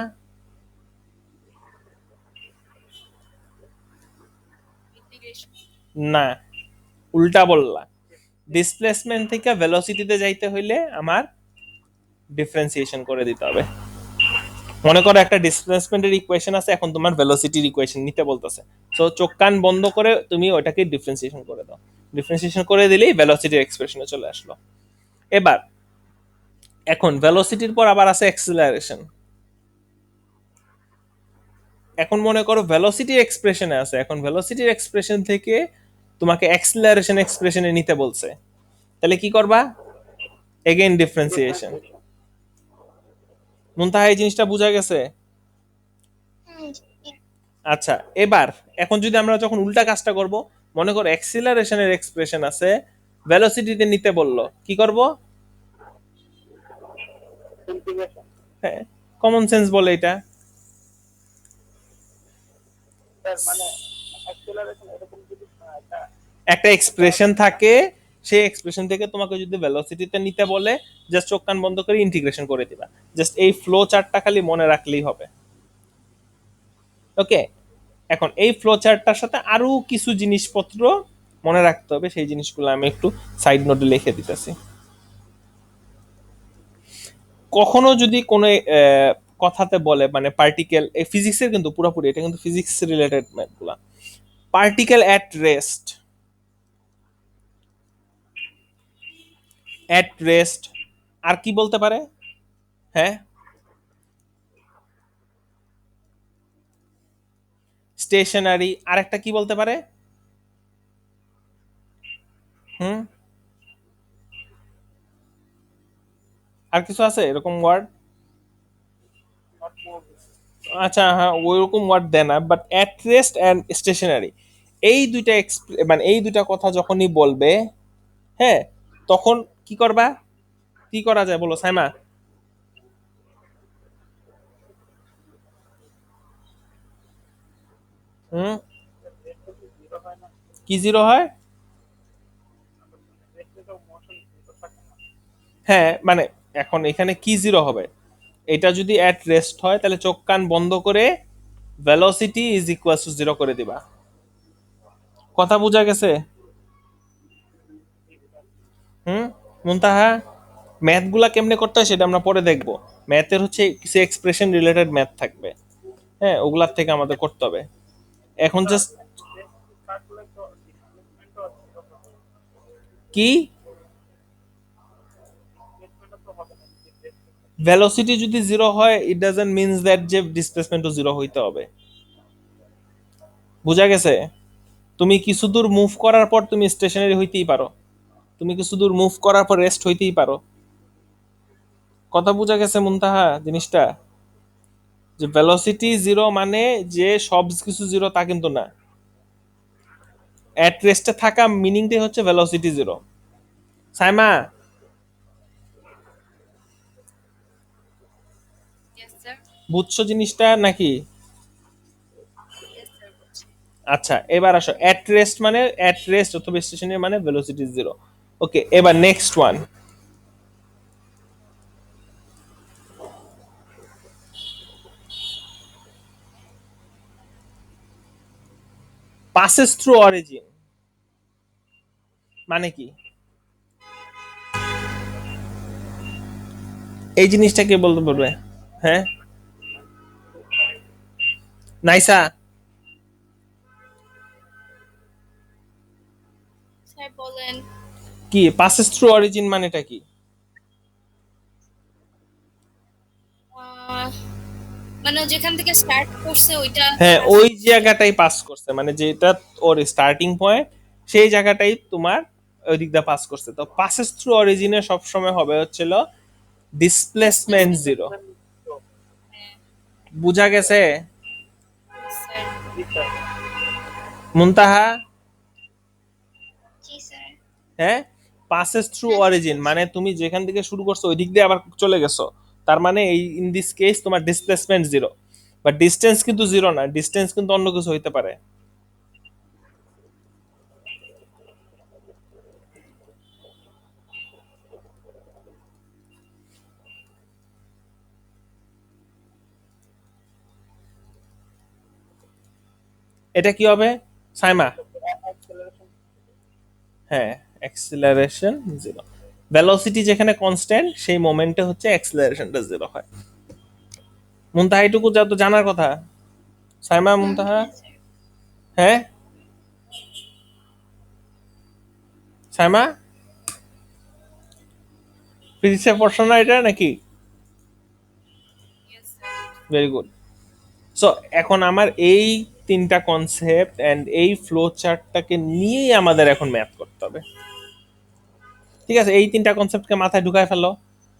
ইন্টিগ্রেশন। না, উল্টা বললা। ডিসপ্লেসমেন্ট থেকে ভেলোসিটিতে যাইতে হইলে আমার ডিফারেন্সিয়েশন করে দিতে হবে। মনে করো একটা ডিসপ্লেসমেন্টের ইকুয়েশন আছে, এখন তোমার ভেলোসিটির ইকুয়েশন নিতে বলতেছে। সো চোখ কান বন্ধ করে তুমি ওটাকে ডিফারেন্সিয়েশন করে দাও। ডিফারেন্সিয়েশন করে দিলেই ভেলোসিটির এক্সপ্রেশনে চলে আসলো। এবার এখন ভেলোসিটির পর আবার আছে অ্যাক্সিলারেশন। এখন মনে করো ভেলোসিটির এক্সপ্রেশনে আছে, এখন ভেলোসিটির এক্সপ্রেশন থেকে তোমাকে অ্যাক্সিলারেশন এক্সপ্রেশনে নিতে বলছে। তাহলে কি করবা? Again differentiation. মুনতাহা এই জিনিসটা বোঝা গেছে? আচ্ছা, এবার এখন যদি আমরা যখন উল্টা কাজটা করব, মনে করো অ্যাক্সিলারেশনের এক্সপ্রেশন আছে, ভেলোসিটিতে নিতে বললো, কি করব? ইন্টিগ্রেশন। হ্যাঁ, কমন সেন্স বলে এটা। স্যার মানে অ্যাক্সেলারেশন এরকম যদি একটা একটা এক্সপ্রেশন থাকে, সেই এক্সপ্রেশন থেকে তোমাকে যদি ভেলোসিটিতে নিতে বলে, জাস্ট চোখ কান বন্ধ করে ইন্টিগ্রেশন করে দিবা। জাস্ট এই ফ্লো চার্টটা খালি মনে রাখলেই হবে। ওকে, এখন এই ফ্লো চার্টটার সাথে আরো কিছু জিনিসপত্র মনে রাখতে হবে, সেই জিনিসগুলো আমি একটু সাইড নোটে লিখে দিতেছি। কখনো যদি কোনো কথাতে বলে মানে পার্টিকেল, এই ফিজিক্সের কিন্তু পুরোপুরি, এটা কিন্তু ফিজিক্স রিলেটেড ম্যাথগুলা। Particle at rest, at rest আর কি বলতে পারে? হ্যাঁ, স্টেশনারি। আর একটা কি বলতে পারে? হুম, আর কিছু আছে এরকম ওয়ার্ড? Not move. আচ্ছা হ্যাঁ, ওইরকম ওয়ার্ড দেয় না, but at rest and stationary এই দুইটা মানে এই দুইটা কথা যখনই বলবে, হ্যাঁ, তখন কি করবা? কি করা যায় বলো সাইমা? হুম, জিরো হয় না, কি জিরো হয়? রেস্টে তো মোশন জিরো থাকে না। হ্যাঁ মানে এখন এখানে কি জিরো হবে? এটা যদি অ্যাট রেস্ট হয় তাহলে চোখ কান বন্ধ করে velocity is equal to zero করে দিবা। কথা বোঝা গেছে? হুম, মুনতাহা ম্যাথ গুলা কেমনে করতে হয় সেটা আমরা পরে দেখবো। ম্যাথের হচ্ছে কিছু এক্সপ্রেশন রিলেটেড ম্যাথ থাকবে, হ্যাঁ, ওগুলার থেকে আমাদের করতে হবে। এখন জাস্ট রেস্ট থাকলে তো ডিসপ্লেসমেন্টও জিরো হবে। কি ডিসপ্লেসমেন্টও তো হবে না যদি রেস্ট। ভেলোসিটি যদি জিরো হয়, ইট ডাজন্ট মিনস দ্যাট যে ডিসপ্লেসমেন্টও জিরো হইতে হবে। বুঝা গেছে? তুমি কিছু দূর মুভ করার পর তুমি স্টেশনারি হইতেই পারো, তুমি কিছু দূর মুভ করার পর রেস্ট হইতেই পারো। কথা বুঝা গেছে মুনতাহা জিনিসটা? যে ভেলোসিটি জিরো মানে যে সব কিছু জিরো তা কিন্তু না। অ্যাট রেস্টে থাকা মিনিংটাই হচ্ছে velocity zero. Saima, yes sir. বুঝছো জিনিসটা নাকি? ইয়েস স্যার, বুঝছি। আচ্ছা, এবার আসো অ্যাট রেস্ট মানে অ্যাট রেস্ট অথবা স্টেশনে মানে ভেলোসিটি জিরো। ওকে, এবার next one, passes through origin মানে কি? এই জিনিসটা কে বলতে পারবে? হ্যাঁ, নাইসা? স্যার বলেন। কি passes through origin মানেটা কি? আহ, মানে যেখান থেকে স্টার্ট করছে ওইটা। হ্যাঁ, ওই জায়গাটাই পাস করছে, মানে যেটা ওর স্টার্টিং পয়েন্ট, সেই জায়গাটাই তোমার ওই দিক দিয়ে পাস করছে। তো passes through origin এ সবসময় হবে হচ্ছিল ডিসপ্লেসমেন্ট জিরো। হ্যাঁ বুঝা গেছে? স্যার। জি স্যার। মুনতাহা? জি স্যার। হ্যাঁ, পাসেস থ্রু হ্যাঁ স্যার অরিজিন মানে তুমি যেখান থেকে শুরু করছো ওই দিক দিয়ে আবার চলে গেছো, তার মানে এই ইন দিস কেস তোমার ডিসপ্লেসমেন্ট জিরো, বাট ডিস্টেন্স কিন্তু জিরো না, ডিস্টেন্স কিন্তু অন্য কিছু হইতে পারে। এটা কি হবে সাইমা? অ্যাক্সেলারেশন হ্যাঁ, অ্যাক্সিলারেশন জিরো। ভেলোসিটি যেখানে কনস্ট্যান্ট সেই মোমেন্টে হচ্ছে অ্যাক্সিলারেশনটা জিরো হয়। মুনতাহা এটুকু যা তো জানার কথা। সাইমা, মুনতাহা? হ্যাঁ স্যার। হ্যাঁ সাইমা, ফিজিক্সের প্রশ্ন না এটা নাকি? Yes sir. Very good. So এখন আমার এই তিনটা কনসেপ্ট এন্ড এই ফ্লো চার্টটাকে নিয়েই আমাদের এখন ম্যাথ করতে হবে। ঠিক আছে, এই তিনটা কনসেপ্টকে মাথায় ঢুকায় ফেলো।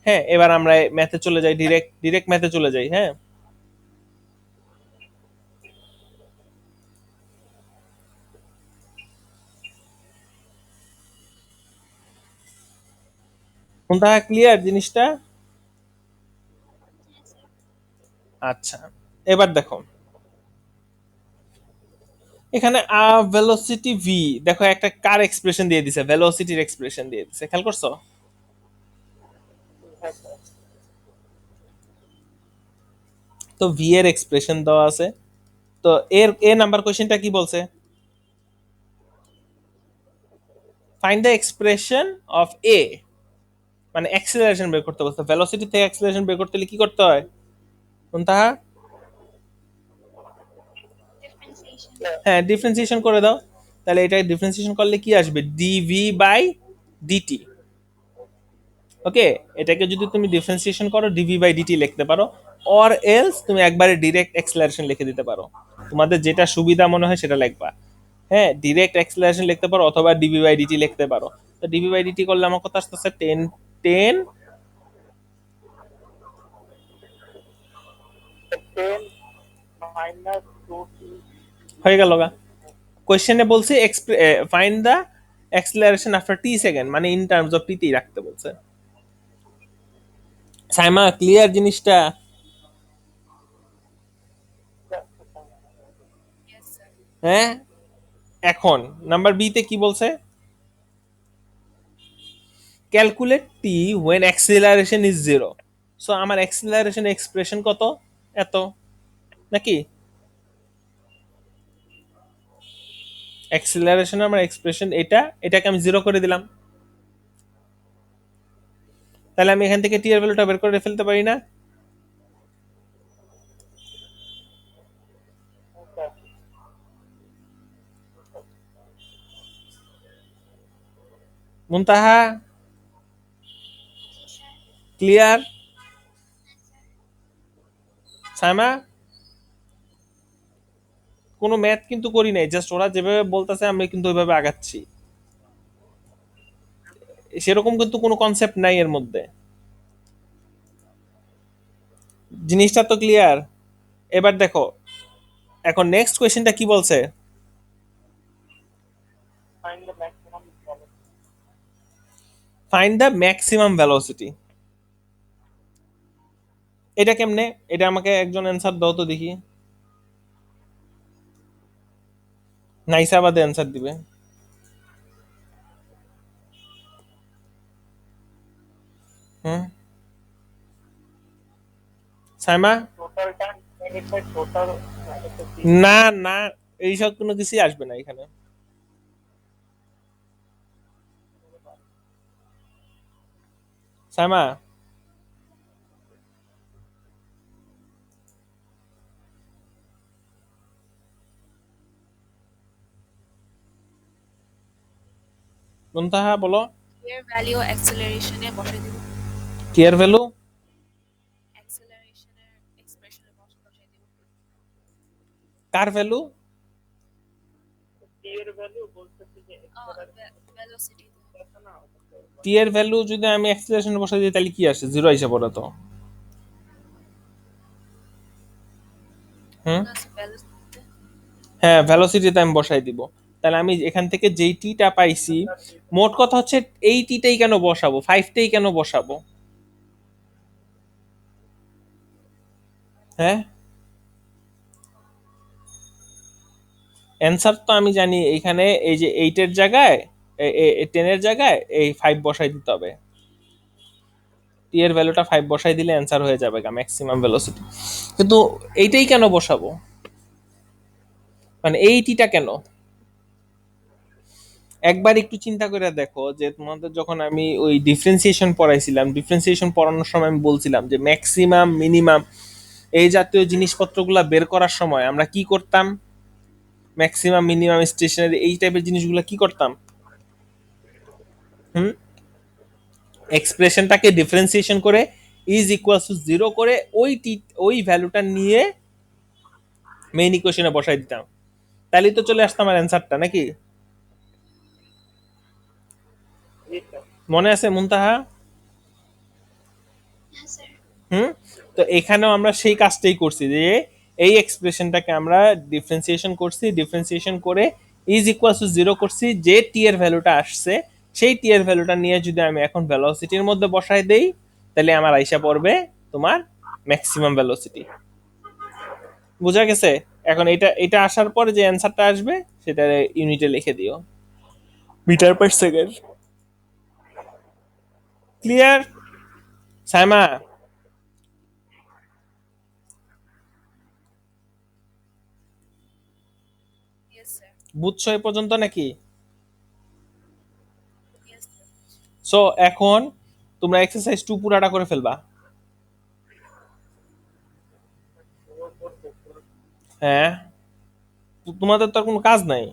হ্যাঁ, এবার আমরা ম্যাথে চলে যাই, ডিরেক্ট ডিরেক্ট ম্যাথে চলে যাই। হ্যাঁ, কোনটা ক্লিয়ার জিনিসটা? হ্যাঁ স্যার। আচ্ছা, এবার দেখো এখানে ভেলোসিটি ভি, দেখো একটা কার এক্সপ্রেশন দিয়ে দিছে, ভেলোসিটির এক্সপ্রেশন দিয়ে দিছে, খেয়াল করছো? হ্যাঁ স্যার। তো ভি এর এক্সপ্রেশন দেওয়া আছে। তো এর এ নাম্বার কোশ্চেনটা কি বলছে? ফাইন্ড দ্য এক্সপ্রেশন অফ এ, মানে অ্যাক্সিলারেশন বের করতে বলছে। ভেলোসিটি থেকে অ্যাক্সিলারেশন বের করতে হলে কি করতে হয় কোনটা? ডিফারেন্সিয়েশন। হ্যাঁ, ডিফারেন্সিয়েশন করে দাও। তাহলে এটা ডিফারেন্সিয়েশন করলে কি আসবে? DV by DT. ওকে, এটাকে যদি তুমি ডিফারেন্সিয়েশন করো ডিভি বাই ডিটি লিখতে পারো, অর এলস তুমি একবারে ডিরেক্ট অ্যাক্সিলারেশন লিখে দিতে পারো। তোমাদের যেটা সুবিধা মনে হয় সেটা লিখবা। হ্যাঁ, ডিরেক্ট অ্যাক্সিলারেশন লিখতে পারো অথবা ডিভি বাই ডিটি লিখতে পারো। তো ডিভি বাই ডিটি করলে আমার কথা আসতেছে 10 টেন মাইনাস টু টি। হয়ে গেল গা। কোয়েশ্চেনে বলছে find the acceleration after T second, মানে ইন টার্মস অফ টিতেই রাখতে বলছে। সাইমা, ক্লিয়ার জিনিসটা? Yes sir. হ্যাঁ, এখন নাম্বার বি তে কি বলছে? Calculate T when acceleration is zero. So আমার অ্যাক্সিলারেশন এক্সপ্রেশন কত? এত নাকি? অ্যাক্সিলারেশন আমার এক্সপ্রেশন এটা, এটাকে আমি জিরো করে দিলাম। তাহলে আমি এখান থেকে টি এর ভ্যালুটা বের করে ফেলতে পারি না? মুনতাহা, জি স্যার। ক্লিয়ার? হ্যাঁ স্যার। সাইমা, কোনো ম্যাথ কিন্তু করি নাই, জাস্ট ওরা যেভাবে বলতেছে আমি কিন্তু ওইভাবে আগাচ্ছি। সেরকম কিন্তু কোনো কনসেপ্ট নাই এর মধ্যে। জিনিসটা তো ক্লিয়ার? এবার দেখো, এখন নেক্সট কোয়েশ্চেনটা কি বলছে? Find the maximum value. Find the maximum velocity. এটা কেমনে? এটা আমাকে একজন অ্যান্সার দাও তো দেখি। নাইসা বাদে অ্যান্সার দিবে। হুম, Saima? Total time divided by total না না, এইসব কোনো কিছুই আসবে না এখানে। সাইমা, মুনতাহা বলো। এর ভ্যালু অ্যাক্সেলারেশনে বসাই দেব। টি এর ভ্যালু? অ্যাক্সেলারেশনের এক্সপ্রেশনে বসাই দেব। কার ভ্যালু? টি এর ভ্যালু বলতেছে যে ভেলোসিটি আছে না ওটাতে টি এর ভ্যালু যদি আমি অ্যাক্সিলারেশন বসাই দিই তাহলে কি আসে? জিরো আইসা পড়ে তো। হুম, plus velocity. হ্যাঁ ভেলোসিটিতে আমি বসাই দিব। তাহলে আমি এখান থেকে যেই টিটা পাইছি, মোট কথা হচ্ছে এই টিটাই কেন বসাবো, ফাইভটাই কেন বসাবো? হ্যাঁ, অ্যান্সার তো আমি জানি, এখানে এই যে এইটের জায়গায়, টেনের জায়গায় এই ফাইভ বসাই দিতে হবে। টি এর ভ্যালুটা ফাইভ বসাই দিলে অ্যান্সার হয়ে যাবে ম্যাক্সিমাম ভেলোসিটি। কিন্তু এইটাই কেন বসাবো, মানে এই টিটা কেন? একবার একটু চিন্তা করে দেখো যে তোমাদের যখন আমি ওই ডিফারেন্সিয়েশন পড়াইছিলাম, ডিফারেন্সিয়েশন পড়ানোর সময় আমি বলছিলাম যে ম্যাক্সিমাম মিনিমাম এই জাতীয় জিনিসপত্রগুলো বের করার সময় আমরা কি করতাম? ম্যাক্সিমাম মিনিমাম স্টেশনারি এই টাইপের জিনিসগুলো কি করতাম? হুম, এক্সপ্রেশনটাকে ডিফারেন্সিয়েশন করে ইজ ইকুয়াল টু জিরো করে ওই ভ্যালুটা নিয়ে মেইন ইকুয়েশনে বসাই দিতাম, তাহলেই তো চলে আসতাম আমার অ্যান্সারটা, নাকি? জি স্যার। মনে আছে মুনতাহা? Yes, sir. হুম, তো এখানেও আমরা সেই কাজটাই করছি যে এই এক্সপ্রেশনটাকে আমরা ডিফারেন্সিয়েশন করছি, ডিফারেন্সিয়েশন করে ইজ ইকুয়াল টু জিরো করছি, যে টি এর ভ্যালুটা আসছে সেই টি এর ভ্যালুটা নিয়ে যদি আমি এখন ভেলোসিটির মধ্যে বসাই দেই তাহলে আমার আইসা পড়বে তোমার ম্যাক্সিমাম ভেলোসিটি। বোঝা গেছে? এখন এটা এটা আসার পরে যে অ্যান্সারটা আসবে সেটা ইউনিটে লিখে দিও, metre per second. Clear Saima? Yes, sir. বুঝছো এ পর্যন্ত নাকি? Yes, sir. সো এখন তোমরা এক্সারসাইজ 2 পুরাটা করে ফেলবা। হ্যাঁ, তোমাদের তো আর কোনো কাজ নাই।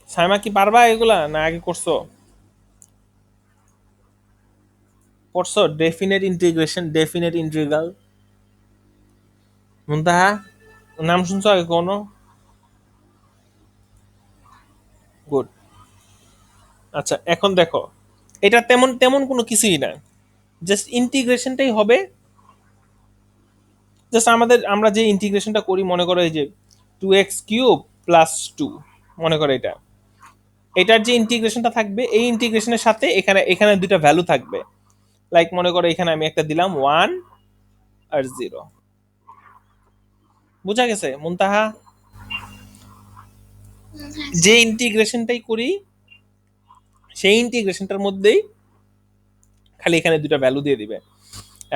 সাইমা কি পারবা এগুলা, না আগে করছো? করছো ডেফিনেট ইন্টিগ্রেশন, ডেফিনেট ইন্টিগ্রাল? মুনতাহা, নাম শুনছো আগে কোনো? গুড। আচ্ছা এখন দেখো, এটা তেমন তেমন কোনো কিছুই না, জাস্ট ইন্টিগ্রেশনটাই হবে। জাস্ট আমরা যে ইন্টিগ্রেশনটা করি, মনে করো এই যে 2x³ প্লাস 2, মনে করো এটা, এটার যে ইন্টিগ্রেশনটা থাকবে এই ইন্টিগ্রেশনের সাথে এখানে এখানে দুইটা ভ্যালু থাকবে। লাইক মনে করো এখানে আমি একটা দিলাম 1 আর 0। বুঝা গেছে মুনতাহা? Yes, যে sir. ইন্টিগ্রেশনটাই করি সেই ইন্টিগ্রেশনটার মধ্যেই খালি এখানে দুটো ভ্যালু দিয়ে দিবে,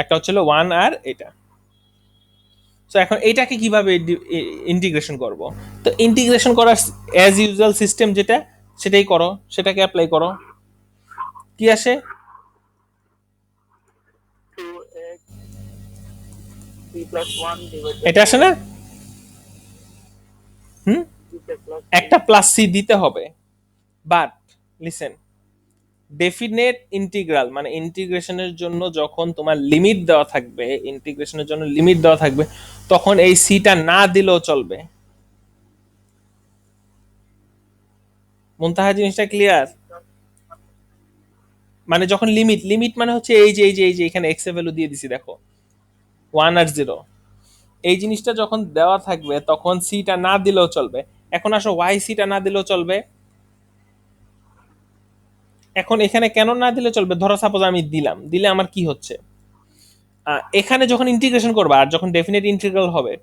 একটা হচ্ছে 1 আর এটা। তো এখন এটাকে কিভাবে ইন্টিগ্রেশন করব? তো ইন্টিগ্রেশন করার অ্যাজ ইউজুয়াল সিস্টেম যেটা, সেটাই করো, সেটাকে অ্যাপ্লাই করো। কি আসে? 2x c plus 1 divided এটা আসে না? হুম, c plus একটা প্লাস সি দিতে হবে, বাট লিসেন, ডেফিনেট ইন্টিগ্রাল মানে ইন্টিগ্রেশনের জন্য যখন তোমার লিমিট দেওয়া থাকবে, ইন্টিগ্রেশনের জন্য লিমিট দেওয়া থাকবে, তখন এই সিটা না দিলেও চলবে। মুনতাহা জিনিসটা ক্লিয়ার? মানে যখন লিমিট, লিমিট মানে হচ্ছে এই যে এখানে এক্স এর ভ্যালু দিয়ে দিছি দেখো 1 আর 0, এই জিনিসটা যখন দেওয়া থাকবে তখন সিটা না দিলেও চলবে। এখন আসো ওয়াই সিটা না দিলেও চলবে। এখন এখানে কেন না দিলে চলবে? ধরো সাপোজ আমি দিলাম, দিলে আমার কি হচ্ছে, এখানে যখন ইন্টিগ্রেশন করবা আর যখন ডেফিনেট ইন্টিগ্রাল হবে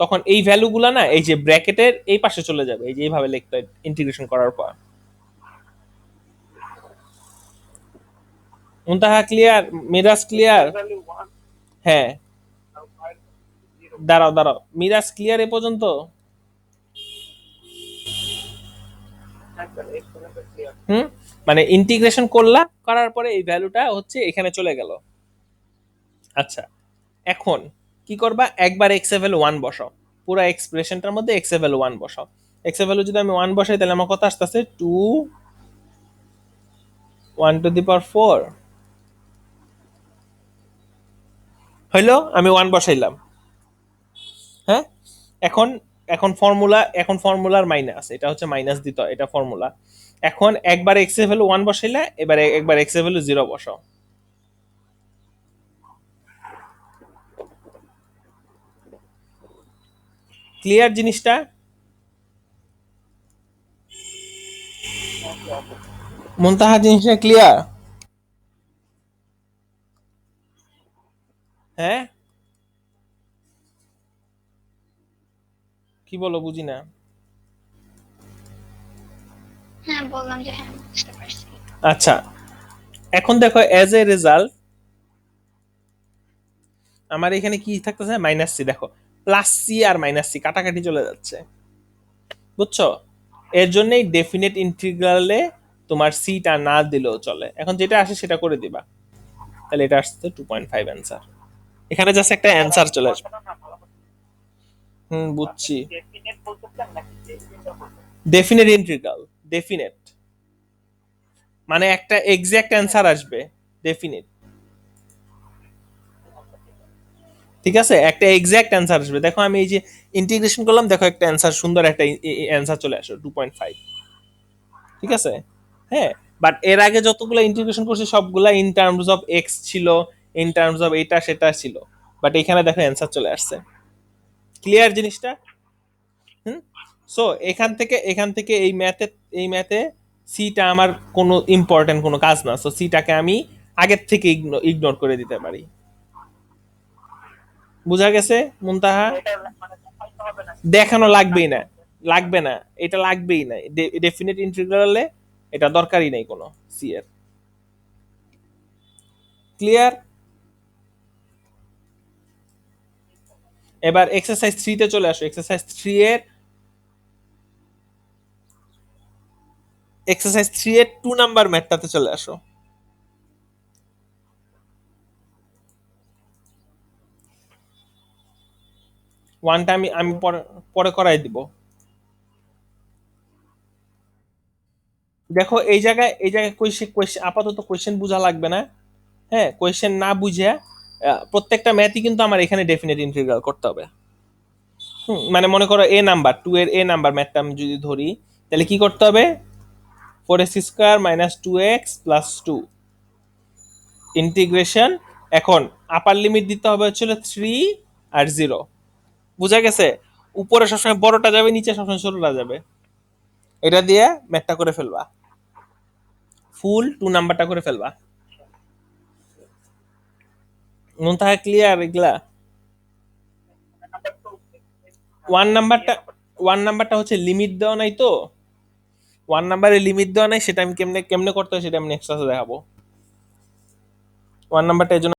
তখন এই ভ্যালুগুলা না এই যে ব্র্যাকেটের এই পাশে চলে যাবে, এই যে এইভাবে লিখতে ইন্টিগ্রেশন করার পর। মুনতাহা ক্লিয়ার? মিরাজ ক্লিয়ার? value 1 হ্যাঁ, and y 0. দাঁড়াও দাঁড়াও, মিরাজ ক্লিয়ার এ পর্যন্ত? হ্যাঁ স্যার, এক্সেলেন্ট ক্লিয়ার। হুম, মানে ইন্টিগ্রেশন করলা, করার পরে এই ভ্যালুটা হচ্ছে এখানে চলে গেল। আচ্ছা এখন কি করবা, একবার এক্স এর ভ্যালু 1 বসাও, পুরো এক্সপ্রেশনটার মধ্যে এক্স এর ভ্যালু 1 বসাও। এক্স এর ভ্যালু যদি আমি 1 বসাই তাহলে আমার কত আসতেছে, 2 1 টু দি পাওয়ার 4 হইলো, আমি 1 বসাইলাম। হ্যাঁ, এখন এখন ফর্মুলার মাইনাস, এটা হচ্ছে মাইনাস দিতে হয়, এটা ফর্মুলা। এখন একবার এক্স এর ভ্যালু 1 বসাইলে এবারে একবার এক্স এর ভ্যালু 0 বসাও। ক্লিয়ার জিনিসটা? মুনতাহা জিনিসটা ক্লিয়ার? হ্যাঁ, কি বলো, বুঝি না। হ্যাঁ বললাম যে হ্যাঁ বুঝতে পারছি। আচ্ছা, এখন দেখো এজ এ রেজাল্ট আমার এখানে কি থাকতেছে, মাইনাস সি। দেখো প্লাস সি আর মাইনাস সি কাটাকাটি চলে যাচ্ছে, বুঝছো? এর জন্যই ডেফিনেট ইন্টিগ্রালে তোমার সিটা না দিলেও চলে, এখন যেটা আসে সেটা করে দিবা। তাহলে এটা আসছে 2.5 অ্যান্সার। এখানে জাস্ট একটা অ্যান্সার চলে আসবে। বুঝছি। ডেফিনেট বলতেছেন নাকি ডেফিনেট বলতেছেন? ডেফিনেট ইন্টিগ্রাল, ডেফিনেট মানে একটা এক্সাক্ট অ্যান্সার আসবে, ডেফিনেট। ঠিক আছে, একটা এক্সাক্ট অ্যান্সার আসবে। দেখো আমি এই যে ইন্টিগ্রেশন করলাম, দেখো একটা অ্যান্সার, সুন্দর একটা অ্যান্সার চলে আসলো 2.5। ঠিক আছে, হ্যাঁ। বাট এর আগে যতগুলো ইন্টিগ্রেশন করছি সবগুলা ইন টার্মস অফ এক্স ছিল, ইন টার্মস অফ এটা সেটা ছিল, বাট এখানে দেখো অ্যান্সার চলে আসছে। ক্লিয়ার জিনিসটা? সো এখান থেকে এই ম্যাথে সিটা আমার কোনো ইম্পর্টেন্ট কোনো কাজ না, সো সিটাকে আমি আগের থেকে ইগনোর করে দিতে পারি। বুঝা গেছে মুনতাহা? এটা মানে দেখাইতে হবে না। দেখানো লাগবেই না, লাগবে না, এটা লাগবেই না। ডেফিনেট ইন্টিগ্রালে এটা দরকারই নাই কোনো সি এর। ক্লিয়ার? এবার এক্সারসাইজ 3 তে চলে আসো। এক্সারসাইজ 3 এর 2 নাম্বার ম্যাথটাতে চলে আসো। ওয়ানটা আমি পরে পরে করাই দিব। দেখো এই জায়গায় কোয়েশ্চেন আপাতত কোয়েশ্চেন বোঝা লাগবে না। হ্যাঁ, কোয়েশ্চেন না বুঝে প্রত্যেকটা ম্যাথই কিন্তু আমার এখানে ডেফিনেট ইন্টিগ্রাল করতে হবে। মানে মনে করো এ নাম্বার 2 এর এ নাম্বার ম্যাথটা আমি যদি ধরি, তাহলে কি করতে হবে? 4x² - 2x + 2 integration. এখন আপার লিমিট দিতে হবে হচ্ছিল 3 আর 0। বুঝা গেছে? উপরে সবসময় বড়টা যাবে, নিচে সবসময় ছোটটা যাবে। এটা দিয়ে ম্যাথটা করে ফেলবা, ফুল 2 নাম্বারটা করে ফেলবা। মুনতাহা ক্লিয়ার এগুলা? নাম্বার 2 ওয়ান নাম্বারটা হচ্ছে লিমিট দেওয়া নাই তো, ওয়ান নাম্বারে লিমিট দেওয়া নাই, সেটা আমি কেমনে কেমনে করতে হয় সেটা আমি নেক্সট ক্লাসে দেখাবো। ওয়ান নাম্বারটা এই জন্য